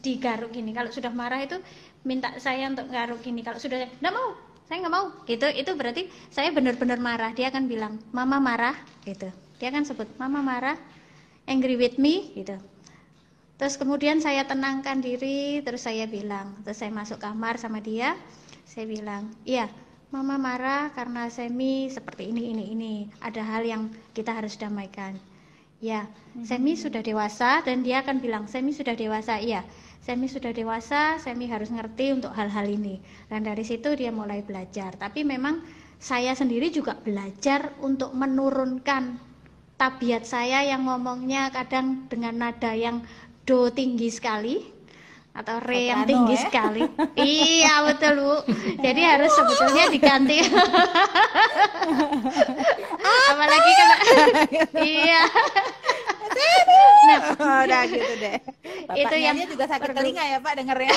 digaruk gini, kalau sudah marah itu minta saya untuk garuk gini, kalau sudah nggak mau, saya nggak mau gitu, itu berarti saya benar-benar marah. Dia kan bilang mama marah gitu, dia kan sebut mama marah, angry with me gitu. Terus kemudian saya tenangkan diri, terus saya masuk kamar sama dia, saya bilang, iya mama marah karena Semi seperti ini, ada hal yang kita harus damaikan. Ya, Semi sudah dewasa, dan dia akan bilang, Semi sudah dewasa, iya, Semi sudah dewasa, Semi harus ngerti untuk hal-hal ini. Dan dari situ dia mulai belajar, tapi memang saya sendiri juga belajar untuk menurunkan tabiat saya yang ngomongnya kadang dengan nada yang do tinggi sekali atau re yang tinggi sekali. Iya betul Bu. Jadi harus sebetulnya diganti. Apalagi kalau iya. Udah gitu deh. Itu yang juga sakit telinga ya Pak dengernya.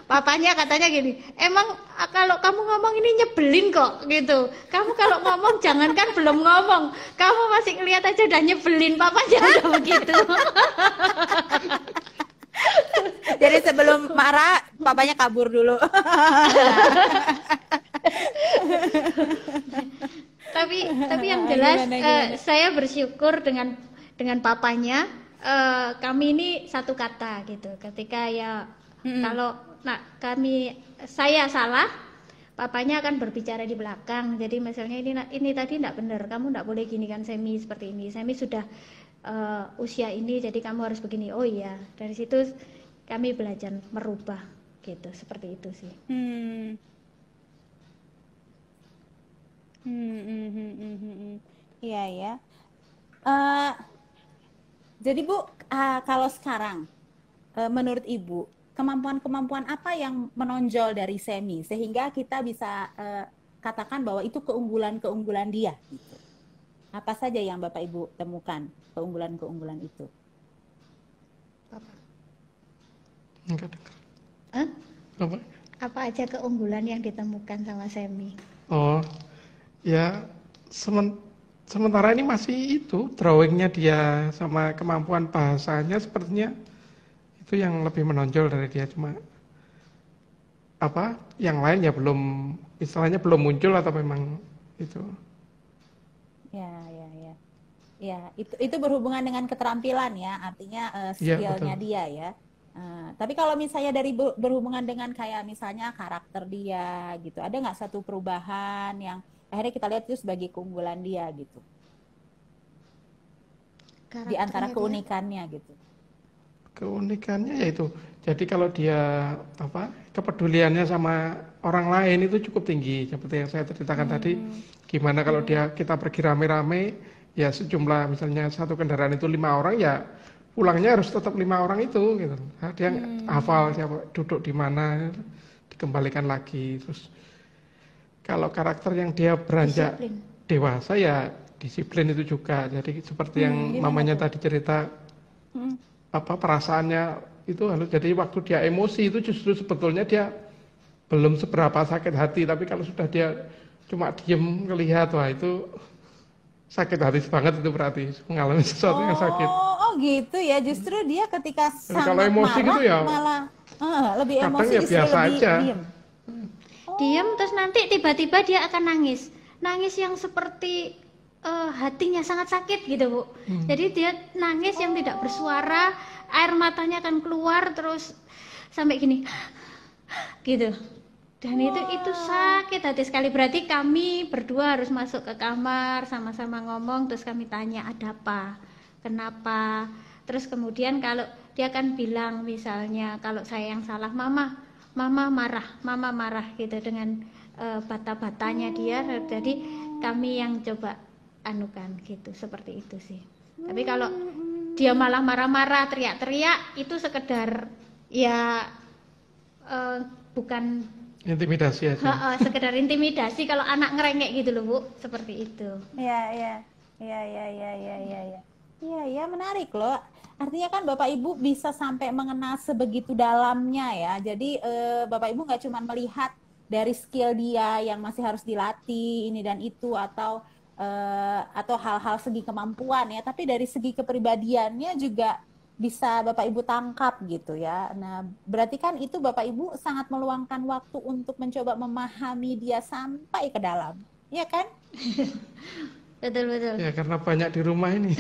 Papanya katanya gini, emang kalau kamu ngomong ini nyebelin kok gitu. Kamu kalau ngomong jangankan belum ngomong, kamu masih ngeliat aja udah nyebelin. Papanya udah begitu. sebelum marah papanya kabur dulu. Tapi yang jelas Gimana? saya bersyukur dengan papanya, kami ini satu kata gitu. Ketika ya kalau saya salah, papanya akan berbicara di belakang. Jadi misalnya ini tadi tidak benar, kamu tidak boleh gini kan Semi, seperti ini. Semi sudah usia ini, jadi kamu harus begini. Oh iya, dari situ kami belajar merubah gitu, seperti itu sih. Iya ya. Jadi Bu, kalau sekarang menurut Ibu, kemampuan-kemampuan apa yang menonjol dari Semi sehingga kita bisa katakan bahwa itu keunggulan-keunggulan dia gitu. Apa saja yang Bapak Ibu temukan keunggulan-keunggulan itu? Enggak dengar. Apa? Apa aja keunggulan yang ditemukan sama Semi? Oh, ya sementara ini masih itu drawingnya dia sama kemampuan bahasanya sepertinya itu yang lebih menonjol dari dia, cuma apa yang lain ya belum, istilahnya belum muncul atau memang itu. Ya, itu berhubungan dengan keterampilan ya, artinya skillnya dia ya. Tapi kalau misalnya dari berhubungan dengan kayak misalnya karakter dia gitu, ada nggak satu perubahan yang akhirnya kita lihat itu sebagai keunggulan dia gitu? Di antara keunikannya gitu. Keunikannya yaitu, jadi kalau dia kepeduliannya sama orang lain itu cukup tinggi, seperti yang saya ceritakan tadi. Gimana kalau kita pergi rame-rame, ya sejumlah misalnya satu kendaraan itu 5 orang, ya pulangnya harus tetap 5 orang itu gitu. Dia hafal siapa duduk di mana, dikembalikan lagi. Terus kalau karakter yang dia beranjak dewasa ya disiplin itu juga. Jadi seperti yang mamanya tadi cerita, perasaannya itu harus, jadi waktu dia emosi itu justru sebetulnya dia belum seberapa sakit hati, tapi kalau sudah dia cuma diem ngelihat, wah itu sakit hati banget, itu berarti mengalami sesuatu yang sakit. Oh gitu ya, justru dia ketika sangat kalau emosi marah gitu ya, malah lebih kadang emosi, ya justru biasa lebih aja. Diam, terus nanti tiba-tiba dia akan nangis yang seperti hatinya sangat sakit gitu Bu. Jadi dia nangis yang tidak bersuara, air matanya akan keluar terus sampai gini gitu. Dan itu sakit hati sekali. Berarti kami berdua harus masuk ke kamar, sama-sama ngomong, terus kami tanya ada apa, kenapa. Terus kemudian kalau dia akan bilang misalnya kalau saya yang salah, mama marah gitu dengan bata-batanya dia. Jadi kami yang coba anukan gitu, seperti itu sih. Tapi kalau dia malah marah-marah, teriak-teriak, itu sekedar ya bukan intimidasi aja. Sekedar intimidasi kalau anak ngerengek gitu loh Bu, seperti itu. Iya, menarik loh. Artinya kan Bapak Ibu bisa sampai mengenal sebegitu dalamnya ya. Jadi Bapak Ibu nggak cuma melihat dari skill dia yang masih harus dilatih ini dan itu atau hal-hal segi kemampuan ya, tapi dari segi kepribadiannya juga bisa Bapak Ibu tangkap gitu ya. Nah, berarti kan itu Bapak Ibu sangat meluangkan waktu untuk mencoba memahami dia sampai ke dalam, ya kan? Betul. Ya karena banyak di rumah ini.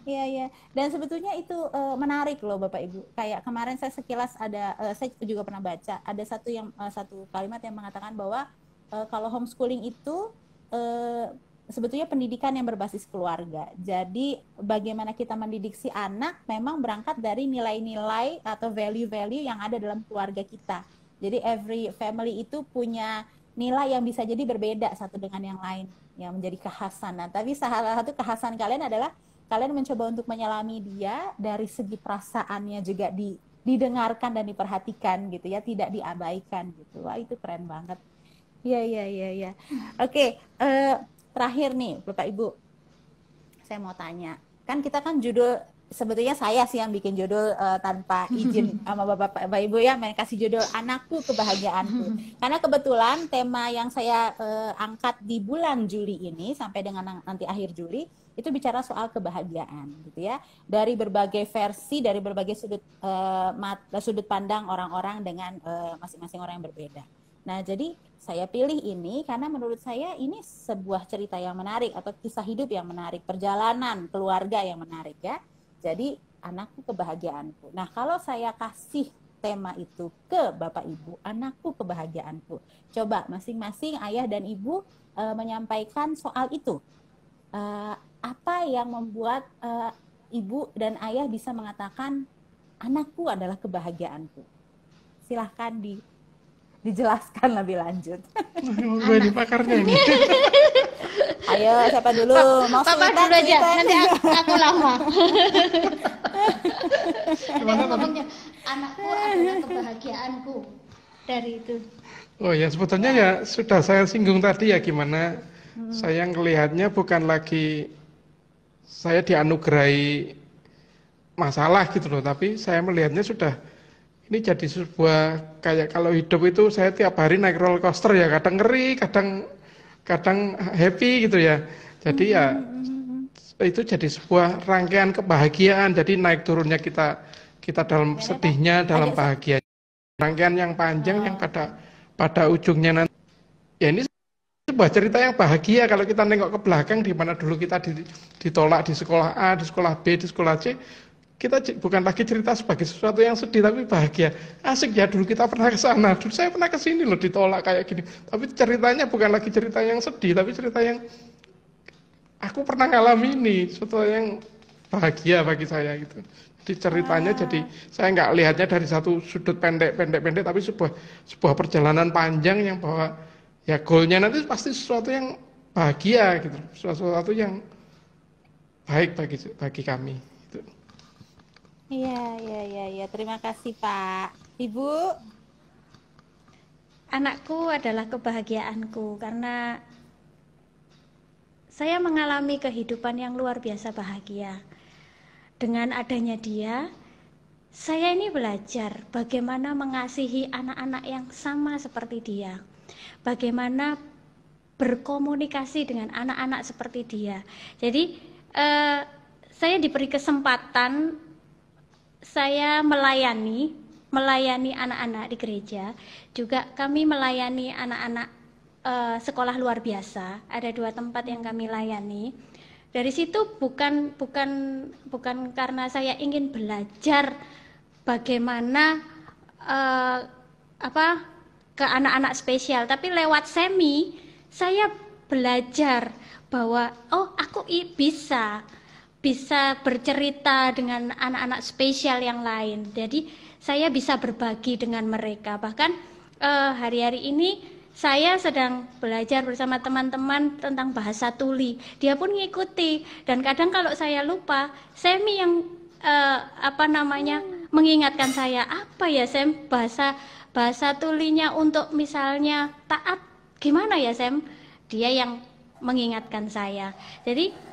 Iya. Dan sebetulnya itu menarik loh Bapak Ibu. Kayak kemarin saya sekilas saya juga pernah baca ada satu kalimat yang mengatakan bahwa kalau homeschooling itu sebetulnya pendidikan yang berbasis keluarga. Jadi bagaimana kita mendidik si anak memang berangkat dari nilai-nilai atau value-value yang ada dalam keluarga kita. Jadi every family itu punya nilai yang bisa jadi berbeda satu dengan yang lain, yang menjadi kekhasan. Nah, tapi salah satu kekhasan kalian adalah kalian mencoba untuk menyelami dia dari segi perasaannya juga didengarkan dan diperhatikan gitu ya, tidak diabaikan gitu. Wah, itu keren banget. Iya. Oke, terakhir nih Bapak Ibu, saya mau tanya, kan kita kan judul sebetulnya saya sih yang bikin judul tanpa izin sama Bapak Ibu ya, main kasih judul Anakku Kebahagiaanku. Karena kebetulan tema yang saya angkat di bulan Juli ini sampai dengan nanti akhir Juli itu bicara soal kebahagiaan gitu ya. Dari berbagai versi, dari berbagai sudut pandang orang-orang dengan masing-masing orang yang berbeda. Nah, jadi saya pilih ini karena menurut saya ini sebuah cerita yang menarik atau kisah hidup yang menarik, perjalanan keluarga yang menarik ya. Jadi anakku kebahagiaanku. Nah, kalau saya kasih tema itu ke Bapak Ibu, anakku kebahagiaanku. Coba masing-masing ayah dan ibu menyampaikan soal itu. Apa yang membuat ibu dan ayah bisa mengatakan anakku adalah kebahagiaanku? Silahkan dijelaskan lebih lanjut. Gue di pakarnya ini. Ayo, siapa dulu? Mau Papa dulu aja, nanti aku lama. Gimana, Ngomongnya, anakku adalah kebahagiaanku. Dari itu. Oh ya, sebetulnya ya sudah saya singgung tadi ya gimana saya ngelihatnya bukan lagi saya dianugerahi masalah gitu loh, tapi saya melihatnya sudah ini jadi sebuah kayak kalau hidup itu saya tiap hari naik roller coaster ya, kadang ngeri, kadang happy gitu ya. Jadi ya itu jadi sebuah rangkaian kebahagiaan. Jadi naik turunnya kita dalam sedihnya, dalam bahagia. Rangkaian yang panjang yang pada ujungnya nanti. Ya ini sebuah cerita yang bahagia kalau kita nengok ke belakang di mana dulu kita ditolak di sekolah A, di sekolah B, di sekolah C. Kita bukan lagi cerita sebagai sesuatu yang sedih tapi bahagia. Asik ya, dulu kita pernah ke sana, dulu saya pernah ke sini loh ditolak kayak gini. Tapi ceritanya bukan lagi cerita yang sedih, tapi cerita yang aku pernah ngalami ini, sesuatu yang bahagia bagi saya gitu. Jadi ceritanya jadi saya nggak lihatnya dari satu sudut pendek, tapi sebuah perjalanan panjang yang bahwa ya goalnya nanti pasti sesuatu yang bahagia gitu, sesuatu yang baik bagi kami. Gitu. Iya. Terima kasih Pak. Ibu? Anakku adalah kebahagiaanku karena saya mengalami kehidupan yang luar biasa bahagia. Dengan adanya dia, saya ini belajar bagaimana mengasihi anak-anak yang sama seperti dia. Bagaimana berkomunikasi dengan anak-anak seperti dia. Jadi saya diberi kesempatan saya melayani anak-anak di gereja, juga kami melayani anak-anak sekolah luar biasa. Ada 2 tempat yang kami layani. Dari situ bukan karena saya ingin belajar bagaimana ke anak-anak spesial, tapi lewat semi saya belajar bahwa aku bisa bercerita dengan anak-anak spesial yang lain. Jadi saya bisa berbagi dengan mereka. Bahkan hari-hari ini saya sedang belajar bersama teman-teman tentang bahasa tuli. Dia pun ngikuti. Dan kadang kalau saya lupa, Semi yang mengingatkan saya, apa ya Sem bahasa tulinya untuk misalnya taat gimana ya Sem? Dia yang mengingatkan saya. Jadi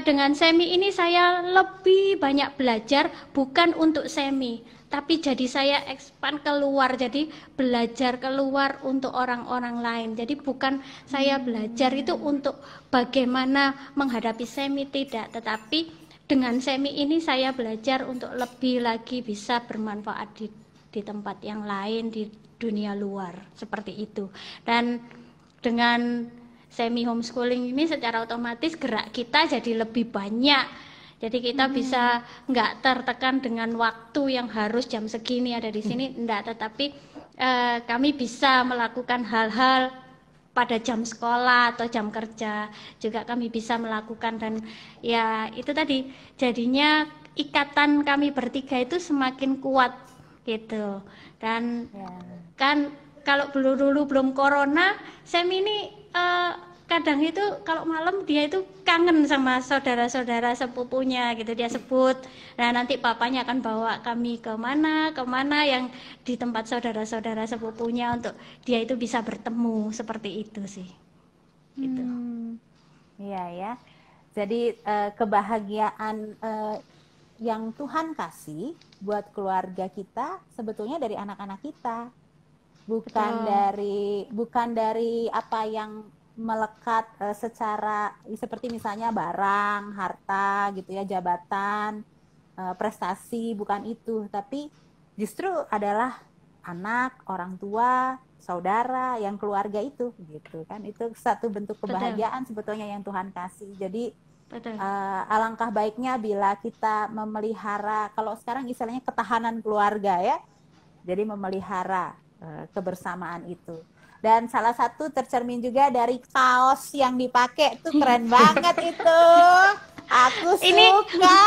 dengan Semi ini saya lebih banyak belajar, bukan untuk Semi, tapi jadi saya expand keluar, jadi belajar keluar untuk orang-orang lain. Jadi bukan saya belajar itu untuk bagaimana menghadapi Semi, tidak, tetapi dengan Semi ini saya belajar untuk lebih lagi bisa bermanfaat di tempat yang lain, di dunia luar, seperti itu. Dan dengan semi homeschooling ini secara otomatis gerak kita jadi lebih banyak. Jadi kita bisa nggak tertekan dengan waktu yang harus jam segini ada di sini, enggak, tetapi kami bisa melakukan hal-hal pada jam sekolah atau jam kerja juga kami bisa melakukan. Dan ya itu tadi jadinya ikatan kami bertiga itu semakin kuat gitu. Dan kan kalau dulu belum corona, Semi ini kadang itu kalau malam dia itu kangen sama saudara-saudara sepupunya gitu, dia sebut. Nah nanti papanya akan bawa kami kemana yang di tempat saudara-saudara sepupunya untuk dia itu bisa bertemu, seperti itu sih. Gitu. Iya ya. Jadi kebahagiaan yang Tuhan kasih buat keluarga kita sebetulnya dari anak-anak kita, bukan dari apa yang melekat secara seperti misalnya barang, harta gitu ya, jabatan, prestasi, bukan itu, tapi justru adalah anak, orang tua, saudara, yang keluarga itu gitu kan. Itu satu bentuk kebahagiaan sebetulnya yang Tuhan kasih. Jadi alangkah baiknya bila kita memelihara, kalau sekarang istilahnya ketahanan keluarga ya, jadi memelihara kebersamaan itu. Dan salah satu tercermin juga dari kaos yang dipakai tuh, keren banget itu. Aku suka.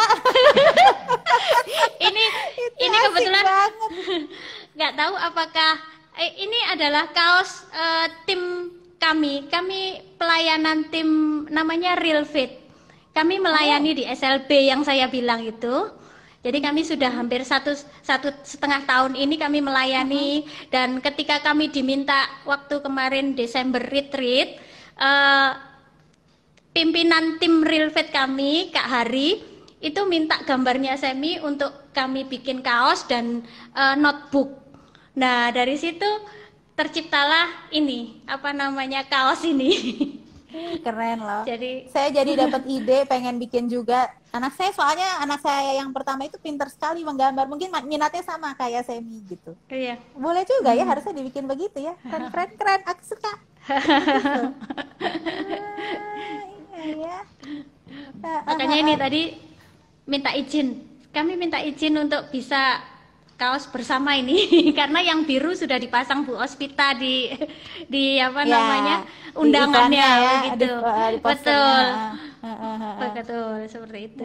ini kebetulan nggak tahu apakah ini adalah kaos tim kami pelayanan tim namanya Real Fit. Kami melayani di SLB yang saya bilang itu. Jadi kami sudah hampir satu setengah tahun ini kami melayani. Dan ketika kami diminta waktu kemarin Desember retreat, pimpinan tim Real Fit kami, Kak Hari, itu minta gambarnya Semi untuk kami bikin kaos dan notebook. Nah, dari situ terciptalah ini, kaos ini. Keren loh. Jadi saya dapat ide pengen bikin juga. Anak saya yang pertama itu pintar sekali menggambar. Mungkin minatnya sama kayak Semi gitu. iya. Boleh juga ya, harusnya dibikin begitu ya. Keren. Aku suka. Iya. Makanya ini tadi kami minta izin untuk bisa kaos bersama ini karena yang biru sudah dipasang Bu Ospita di undangannya ya, gitu. Betul seperti itu.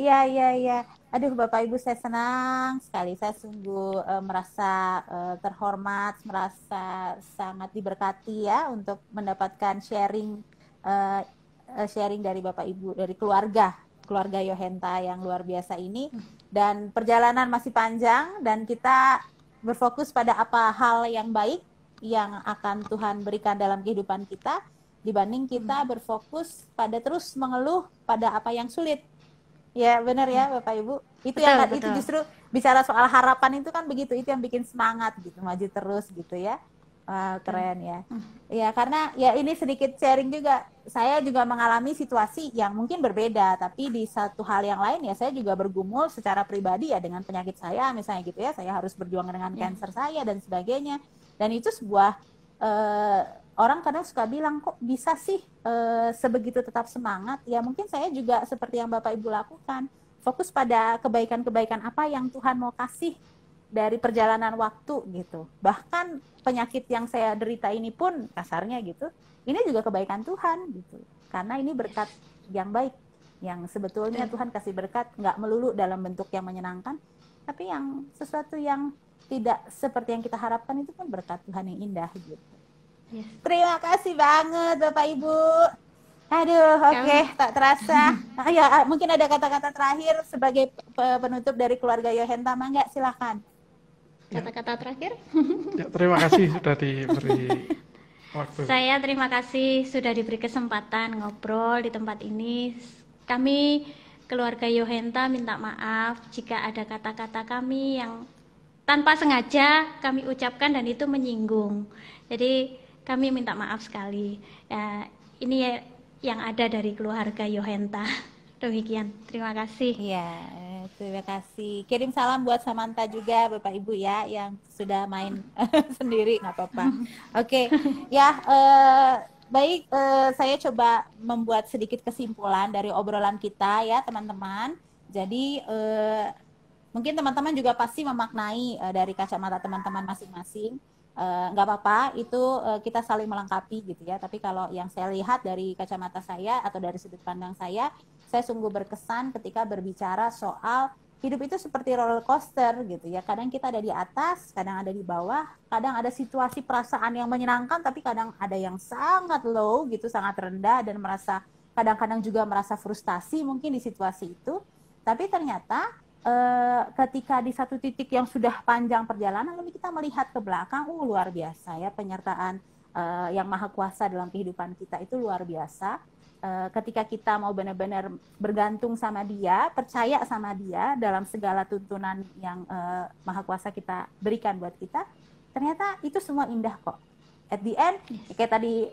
Iya. Aduh Bapak Ibu, saya senang sekali. Saya sungguh merasa terhormat, merasa sangat diberkati ya untuk mendapatkan sharing dari Bapak Ibu, dari keluarga Yohenta yang luar biasa ini. Dan perjalanan masih panjang dan kita berfokus pada apa hal yang baik yang akan Tuhan berikan dalam kehidupan kita, dibanding kita berfokus pada terus mengeluh pada apa yang sulit. Ya benar ya Bapak Ibu. Itu betul. Itu justru bicara soal harapan itu kan begitu, itu yang bikin semangat gitu, maju terus gitu ya. Keren ya. Ya karena ya ini sedikit sharing juga. Saya juga mengalami situasi yang mungkin berbeda, tapi di satu hal yang lain ya saya juga bergumul secara pribadi ya dengan penyakit saya misalnya gitu ya. Saya harus berjuang dengan kanker saya dan sebagainya. Dan itu sebuah orang kadang suka bilang, kok bisa sih sebegitu tetap semangat? Ya mungkin saya juga seperti yang Bapak Ibu lakukan, fokus pada kebaikan-kebaikan apa yang Tuhan mau kasih dari perjalanan waktu gitu. Bahkan penyakit yang saya derita ini pun kasarnya gitu, ini juga kebaikan Tuhan gitu. Karena ini berkat yang baik, yang sebetulnya Tuhan kasih berkat nggak melulu dalam bentuk yang menyenangkan, tapi yang sesuatu yang tidak seperti yang kita harapkan itu pun berkat Tuhan yang indah gitu. Yes. Terima kasih banget Bapak Ibu. Aduh, oke, tak terasa. Ya, mungkin ada kata-kata terakhir sebagai penutup dari keluarga Yohenta, Mangga, silakan. Kata-kata terakhir? Ya, terima kasih sudah diberi waktu. Saya terima kasih sudah diberi kesempatan ngobrol di tempat ini. Kami keluarga Yohenta minta maaf jika ada kata-kata kami yang tanpa sengaja kami ucapkan dan itu menyinggung. Jadi kami minta maaf sekali. Ya, ini yang ada dari keluarga Yohenta. Demikian, terima kasih. Iya, terima kasih. Kirim salam buat Samantha juga Bapak Ibu ya yang sudah main sendiri, nggak apa-apa. Oke, ya baik, saya coba membuat sedikit kesimpulan dari obrolan kita ya teman-teman. Jadi mungkin teman-teman juga pasti memaknai dari kacamata teman-teman masing-masing. Nggak apa-apa, itu kita saling melengkapi gitu ya. Tapi kalau yang saya lihat dari kacamata saya atau dari sudut pandang saya sungguh berkesan ketika berbicara soal hidup itu seperti roller coaster gitu ya. Kadang kita ada di atas, kadang ada di bawah, kadang ada situasi perasaan yang menyenangkan, tapi kadang ada yang sangat low gitu, sangat rendah dan kadang-kadang juga merasa frustasi mungkin di situasi itu. Tapi ternyata ketika di satu titik yang sudah panjang perjalanan, lalu kita melihat ke belakang, luar biasa ya penyertaan yang maha kuasa dalam kehidupan kita itu luar biasa. ketika kita mau benar-benar bergantung sama dia, percaya sama dia dalam segala tuntunan yang Maha Kuasa kita berikan buat kita, ternyata itu semua indah kok. At the end, kayak tadi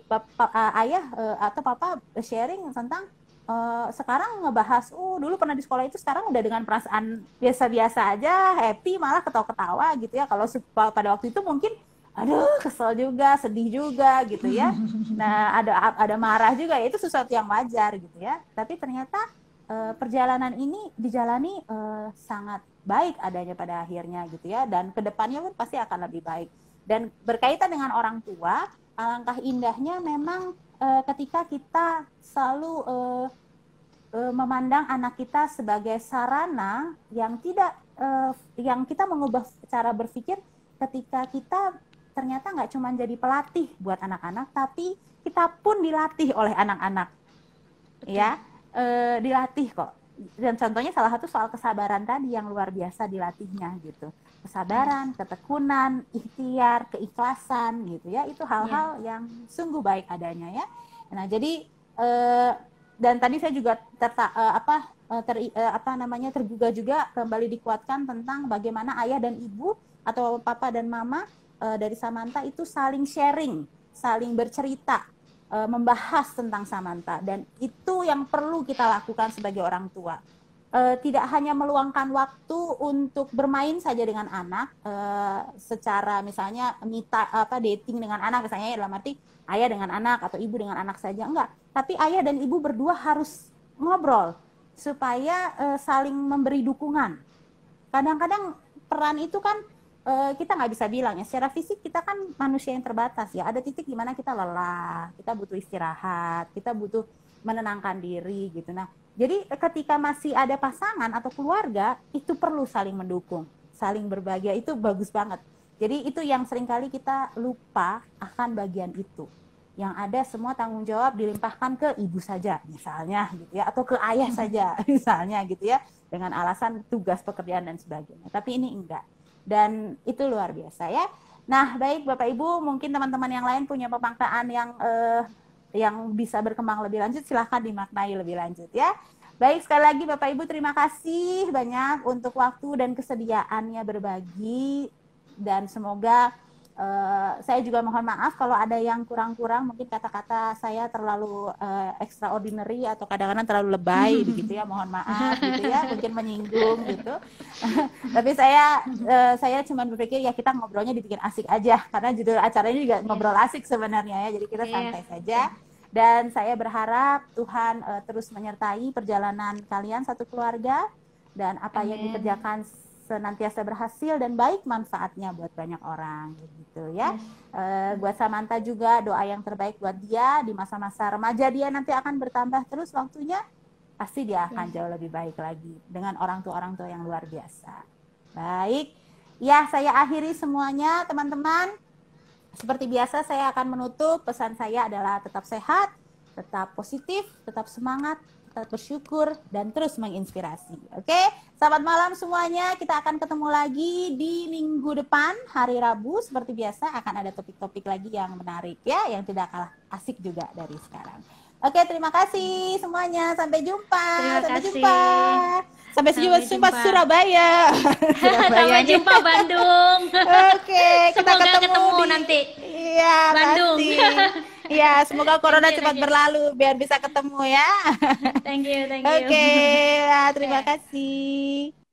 ayah atau papa sharing tentang sekarang ngebahas, dulu pernah di sekolah itu, sekarang udah dengan perasaan biasa-biasa aja, happy, malah ketawa-ketawa gitu ya. Kalau pada waktu itu mungkin aduh kesel juga, sedih juga gitu ya. Nah ada marah juga, ya itu sesuatu yang wajar gitu ya. Tapi ternyata perjalanan ini dijalani sangat baik adanya pada akhirnya gitu ya. Dan kedepannya pun pasti akan lebih baik. Dan berkaitan dengan orang tua, alangkah indahnya memang ketika kita selalu memandang anak kita sebagai sarana yang tidak yang kita mengubah cara berpikir ketika kita ternyata nggak cuma jadi pelatih buat anak-anak, tapi kita pun dilatih oleh anak-anak, ya, dilatih kok. Dan contohnya salah satu soal kesabaran tadi yang luar biasa dilatihnya gitu, kesabaran, ketekunan, ikhtiar, keikhlasan gitu ya, itu hal-hal yang sungguh baik adanya ya. Nah jadi dan tadi saya juga tergugah juga kembali dikuatkan tentang bagaimana ayah dan ibu atau papa dan mama dari Samantha itu saling sharing, saling bercerita, membahas tentang Samantha, dan itu yang perlu kita lakukan sebagai orang tua. Tidak hanya meluangkan waktu untuk bermain saja dengan anak, secara misalnya dating dengan anak misalnya, dalam arti ayah dengan anak atau ibu dengan anak saja, enggak. Tapi ayah dan ibu berdua harus ngobrol supaya saling memberi dukungan. Kadang-kadang peran itu kan kita nggak bisa bilang ya, secara fisik kita kan manusia yang terbatas ya, ada titik di mana kita lelah, kita butuh istirahat, kita butuh menenangkan diri gitu. Nah, jadi ketika masih ada pasangan atau keluarga, itu perlu saling mendukung, saling berbagi, itu bagus banget. Jadi itu yang seringkali kita lupa akan bagian itu. Yang ada semua tanggung jawab dilimpahkan ke ibu saja misalnya gitu ya, atau ke ayah saja misalnya gitu ya, dengan alasan tugas pekerjaan dan sebagainya. Tapi ini enggak. Dan itu luar biasa ya. Nah, baik Bapak Ibu, mungkin teman-teman yang lain punya pemaknaan yang bisa berkembang lebih lanjut, silahkan dimaknai lebih lanjut ya. Baik, sekali lagi Bapak Ibu terima kasih banyak untuk waktu dan kesediaannya berbagi, dan semoga saya juga mohon maaf kalau ada yang kurang-kurang, mungkin kata-kata saya terlalu extraordinary atau kadang-kadang terlalu lebay begitu ya, mohon maaf gitu ya, mungkin menyinggung gitu. Tapi saya cuma berpikir ya kita ngobrolnya dibikin asik aja, karena judul acaranya juga ngobrol asik sebenarnya ya, jadi kita santai saja. Dan saya berharap Tuhan terus menyertai perjalanan kalian satu keluarga, dan apa yang dikerjakan senantiasa berhasil dan baik manfaatnya buat banyak orang gitu ya. Buat Samantha juga doa yang terbaik buat dia di masa-masa remaja, dia nanti akan bertambah terus waktunya, pasti dia akan jauh lebih baik lagi dengan orang tua yang luar biasa. Baik ya, saya akhiri semuanya teman-teman. Seperti biasa saya akan menutup, pesan saya adalah tetap sehat, tetap positif, tetap semangat, tetap bersyukur, dan terus menginspirasi. Oke, selamat malam semuanya. Kita akan ketemu lagi di minggu depan, hari Rabu. Seperti biasa akan ada topik-topik lagi yang menarik ya, yang tidak kalah asik juga dari sekarang. Oke, terima kasih semuanya. Sampai jumpa. Sampai jumpa Surabaya. Sampai jumpa Bandung. Oke, kita ketemu nanti. Iya, Bandung. Ya, semoga corona cepat berlalu biar bisa ketemu ya. Thank you. Oke, terima kasih.